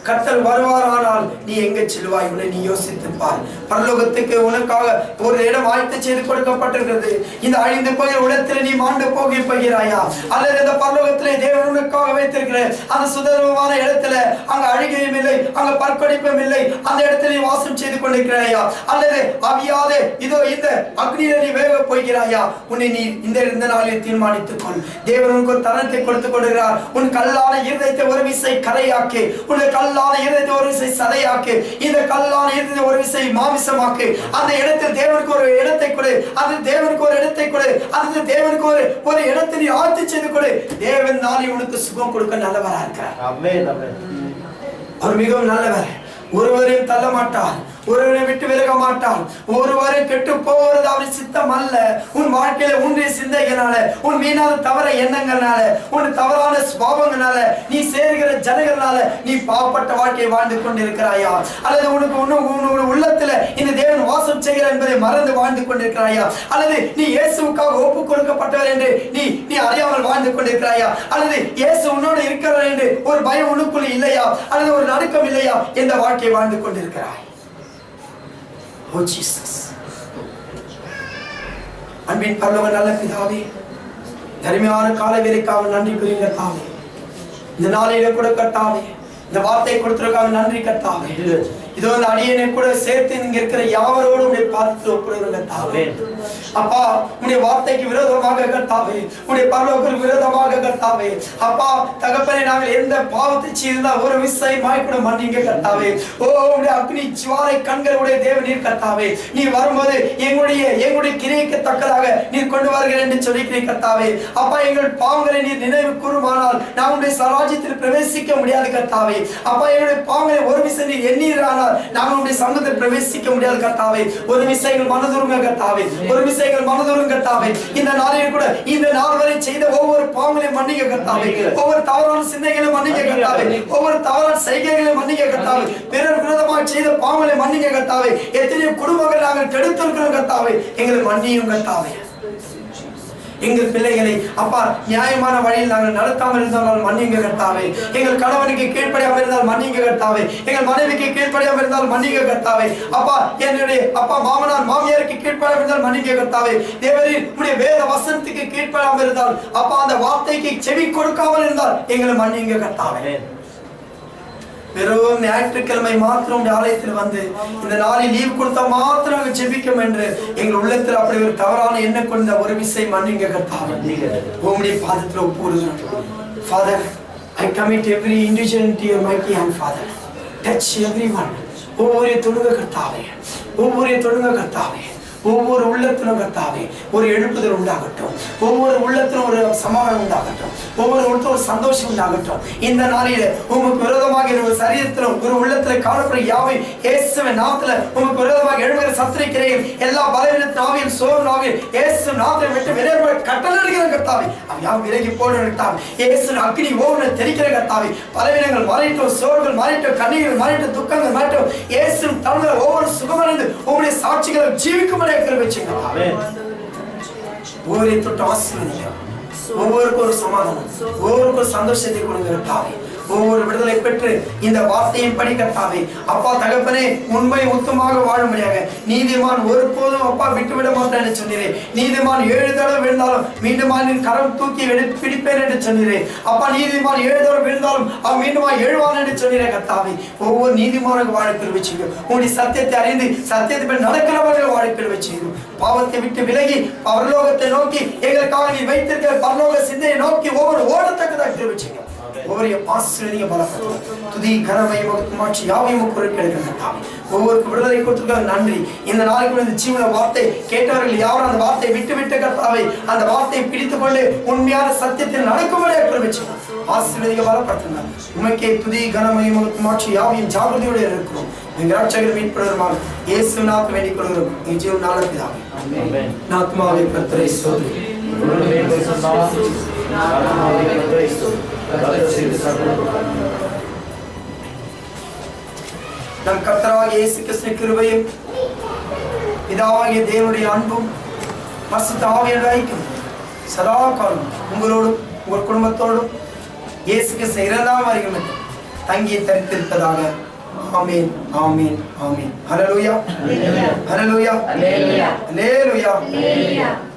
கர்த்தர் வருவாரானால் நீ எங்க செல்வாய்? உன்னை நீ யோசித்து பார். பரலோகத்துக்கு உனக்காக ஒரு இடம் ஆயத்த செய்து கொடுக்கப்பட்டிருக்கிறது. இந்த அழிந்து போகிற உலகத்தில் நீ மாண்டு போகிறாயா, அல்லது இந்த பரலோகத்திலே தேவன் உனக்காக வைத்திருக்கிற அந்த சுதந்திரமான இடத்துல அங்க அழுகையும் இல்லை, அங்க பற்கடிப்பும் இல்லை, அந்த இடத்துல நீ வாசம் செய்து கொண்டிருக்கிறாயா, அல்லது அவியாத இதோ இந்த அக்னியில நீ வேக போகிறாயா? உன்னை நீ இந்த நாளில் தீர்மானித்துக் கொள். தேவன் உனக்கு ஒரு தருணத்தை கொடுத்துக் கொண்டிருக்கிறார். உன் கல்லான இருதயத்தை ஒரு விசை கரையாக்கு, உன்னுடைய கல்லான இருதயத்தை ஒரு விசை சதையாக்கு, இந்த கல்லான இருதயத்தை ஒரு விசை மாமிசமாக்கு. அந்த இடத்தில் தேவனுக்கு ஒரு இடத்தை கொடு, அது தேவனுக்கு ஒரு இடத்தை கொடு, அது தேவனுக்கு ஒரு இடத்தை நீ ஆழ்த்தி செய்து கொடு. தேவன் நாளை உனக்கு சுகம் கொடுக்க நல்லவரா இருக்கிறார். அவர் மிகவும் நல்லவர். ஒருவரையும் தள்ள மாட்டார், ஒருவரை விட்டு விலக மாட்டான், ஒருவரை கெட்டு போவது அவரின் சித்தம் அல்ல. உன் வாழ்க்கையில உன்னுடைய சிந்தைகளால, உன் மீனாத தவற எண்ணங்களால, உன் தவறான சுபாவங்களால, நீ சேர்கிற ஜனங்களால நீ பாவப்பட்ட வாழ்க்கையை வாழ்ந்து கொண்டிருக்கிறாயா, அல்லது உனக்கு உள்ளத்துல இந்த தேவன் வாசம் செய்கிறார் என்பதை மறந்து வாழ்ந்து கொண்டிருக்கிறாயா, அல்லது நீ இயேசுவுக்காக ஒப்பு கொடுக்கப்பட்டவர் என்று நீ அறியாமல் வாழ்ந்து கொண்டிருக்கிறாயா, அல்லது இயேசு உன்னோடு இருக்கிறார் என்று ஒரு பயம் உனக்குள்ள இல்லையா, அல்லது ஒரு நடுக்கம் இல்லையா, இந்த வாழ்க்கையை வாழ்ந்து கொண்டிருக்கிறாய். Oh Jesus. அன்பின் பரலோக நல்ல பிதாவே, அருமையான கால வேலைக்காக நன்றி கூறுங்க தாவே. இந்த நாளையில கூட கர்த்தாவே, இந்த வார்த்தை கொடுத்திருக்காக நன்றி கர்த்தாவே. இதோ அந்த அடியனை கூட சேர்த்து இங்க இருக்கிற யாவரோடு உடைய பார்த்து ஒப்புடுங்க தாவே. அப்பா, உடைய வார்த்தைக்கு விரோதமாக கர்த்தாவே, உடைய பரலோகத்துக்கு விரோதமாக கர்த்தாவே, அப்பா தகப்பனே, நாங்கள் எந்த பாவத்தை செய்தா ஒரு விசயமாய் கூட மன்னிங்க கர்த்தாவே. ஓ உடைய அக்னி ஜுவாலை கண்களுடைய தேவனீர் கர்த்தாவே, நீ வரும்போது எங்களுடைய கிரியைக்கு தக்கதாக நீர் கொண்டு வருகிறேன் என்று சொல்லிக்கிறேன் கர்த்தாவே. அப்பா, எங்கள் பாவங்களை நீர் நினைவு கூறுமானால் நாம் உடைய சராஜ்யத்தில் பிரவேசிக்க முடியாது கர்த்தாவே. அப்பா, எங்களுடைய பாவங்களை ஒரு விசை நீர் எண்ணீரானால் நாங்களுடைய சமூகத்தில் பிரவேசிக்க முடியாது கர்த்தாவே. ஒரு விஷயங்கள் மனதுருங்க கர்த்தாவே, ஒரு விஷயங்கள் மனதுருங்க கர்த்தாவே. இந்த நாளில் கூட இந்த நாள் வரை செய்த ஒவ்வொரு பாவங்களையும் மன்னிக்க கர்த்தாவே, ஒவ்வொரு தவறான சிந்தைகளையும் மன்னிக்க கர்த்தாவே, ஒவ்வொரு தவறான செய்கைகளையும் மன்னிக்க கர்த்தாவே, பிறர் விரோதமாக செய்த பாவங்களை மன்னிக்க கர்த்தாவே. எத்தனையோ குடும்பங்கள் நாங்கள் கெடுத்திருக்கிறோம் கர்த்தாவே, எங்களை மன்னியும் கர்த்தாவே. எங்கள் பிள்ளைகளை அப்பா நியாயமான வழியில் நாங்கள் நடத்தாமல் இருந்தால் மன்னிங்க கர்த்தாவே. எங்கள் கணவனுக்கு கீழ்ப்படியாமல் இருந்தால் மன்னிங்க கர்த்தாவே. எங்கள் மனைவிக்கு கீழ்ப்படியாமல் இருந்தால் மன்னிங்க கர்த்தாவே. அப்பா, என்னுடைய அப்பா மாமனார் மாமியாருக்கு கீழ்ப்படியாமல் இருந்தால் மன்னிங்க கர்த்தாவே. தேவரீர் உடைய வேத வசனத்துக்கு கீழ்ப்படியாமல் இருந்தால், அப்பா அந்த வார்த்தைக்கு செவி கொடுக்காமல் இருந்தால் எங்களை மன்னிங்க கர்த்தாவே. வெறும் ஞாயிற்றுக்கிழமை மாத்திரம் ஆலயத்தில் வந்து இந்த நாளில் லீவ் கொடுத்தா மாத்திரம் நாங்கள் ஜெபிக்கும் என்று எங்கள் உள்ளத்தில் அப்படி ஒரு தவறான எண்ணம் கொண்ட ஒரு விஷயம் மன்னிங்க கர்த்தாவே. உம்முடைய பாதத்தில் ஒப்புடுகிறோம். Father, I commit every individual into your mighty hand, Father. Touch everyone. ஒவ்வொரு தொழுக கர்த்தாவே, ஒவ்வொரு தொழுக கர்த்தாவே, ஒவ்வொரு உள்ளத்திலும் கர்த்தாவே ஒரு எழுப்புதல் உண்டாகட்டும், ஒவ்வொரு உள்ளத்திலும் ஒரு சமாதானம் உண்டாகட்டும், ஒவ்வொரு உள்ளத்திலும் ஒரு சந்தோஷம் உண்டாகட்டும். இந்த நாளில உமக்கு விரோதமாக ஒரு சரீரத்திலும் ஒரு உள்ளத்துல காணப்படும் யாவை இயேசுவின் நாமத்துல உமக்கு விரோதமாக எழுகிற சத்திரிக்கிறேன். எல்லா பலவீனத்தின் ஆவியும் சோர்வு ஆவியும் இயேசு நாமத்தை விட்டு வெளியேற கட்டளையிடுகிற கர்த்தாவே, யாவும் விலகி போட கர்த்தாவே. இயேசு அக்னி ஓவனை தெரிக்கிற கர்த்தாவே. பலவீனங்கள் மாறிட்டோம், சோர்வுகள் மாறிட்டோம், கண்ணீர்கள் மாறிட்டோம், துக்கங்கள் மாறிட்டோம். இயேசு தமிழர் ஒவ்வொரு சுகமடைந்து உங்களுடைய சாட்சிகளை ஜீவிக்கும் ஒவ்வொரு தொட்டு ஆசீர்வதிங்க. ஒவ்வொருக்கும் ஒரு சமாதானம், ஒவ்வொருக்கும் ஒரு சந்தோஷத்தை கொடுங்க. ஒவ்வொரு விடுதலை பெற்று இந்த வார்த்தையும் படிக்கட்டாவே. அப்பா தகப்பனே, உண்மை உத்தமாக வாழும்படியாக நீதிமான் ஒருபோதும் அப்பா விட்டுவிட மாட்டேன் என்று சொன்னீரே. நீதிமான் 7 தடவை விழுந்தாலும் மீண்டும் கரம் தூக்கி பிடிப்பேன் என்று சொன்னீரே. அப்பா, நீதிமான் 7 தடவை விழுந்தாலும் அவன் மீண்டும் எழுவான் என்று சொன்னீரே கர்த்தாவே. ஒவ்வொரு நீதிமானுக்கு வாழ்க்கையில் வச்சுக்கோ. உன்னுடைய சத்தியத்தை அறிந்து சத்தியத்தை நடக்கிறவர்கள் வாழ்க்கையில் வச்சுக்கோ. பாவத்தை விட்டு விலகி பரலோகத்தை நோக்கி எங்களுக்காக நீ வைத்திருக்கிற பரலோக சிந்தையை நோக்கி ஒவ்வொரு ஓடத்தக்கதாக வச்சுக்கோ. ஒவ்வொரு ஆசீர்வதிங்க பலப்படும் துதி கனமையும் மாட்சி யாவையும் பொருட்கள் ஒவ்வொருக்கு விடுதலை கொடுத்திருக்காங்க. நன்றி. இந்த நாளைக்கு இந்த ஜீவன வார்த்தை கேட்டவர்கள் யாரும் அந்த வார்த்தையை விட்டு கர்த்தாவை அந்த வார்த்தையை பிடித்துக் கொண்டு உண்மையான சத்தியத்தில் நடக்கும்படியாக வச்சு ஆசீர்வதிங்க பலப்படுத்துங்க. உண்மைக்கே துதி கனமையும் மாட்சி யாவையும் ஜாகிரதையோடு இருக்கிறோம். எங்கள் ரட்சகர் மீட்புறமாக இயேசு நாமத்தில் வேண்டிக் கொள்கிறோம். என் ஜீவன் நாள பிதாவே. ஆத்மாவை கர்த்தரை ஸ்தோத்திரி. நம் கர்த்தராகிய இயேசு கிறிஸ்துவின் கிருபையும் பிதாவாகிய தேவனுடைய அன்பும் பரிசுத்த ஆவியானவருடைய ஐக்கியம் சதா காலம் உங்களோடும் உங்கள் குடும்பத்தோடும் இயேசு கிறிஸ்து 2ஆம் வருகை மட்டும் தங்கி தரித்திருப்பதாக. ஆமென் ஆமென் ஆமென். ஹalleluya ஹalleluya ஹalleluya ஹalleluya.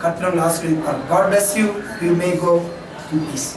கர்த்தர் ஆசீர்வதிப்பார். God bless you. You may go in peace.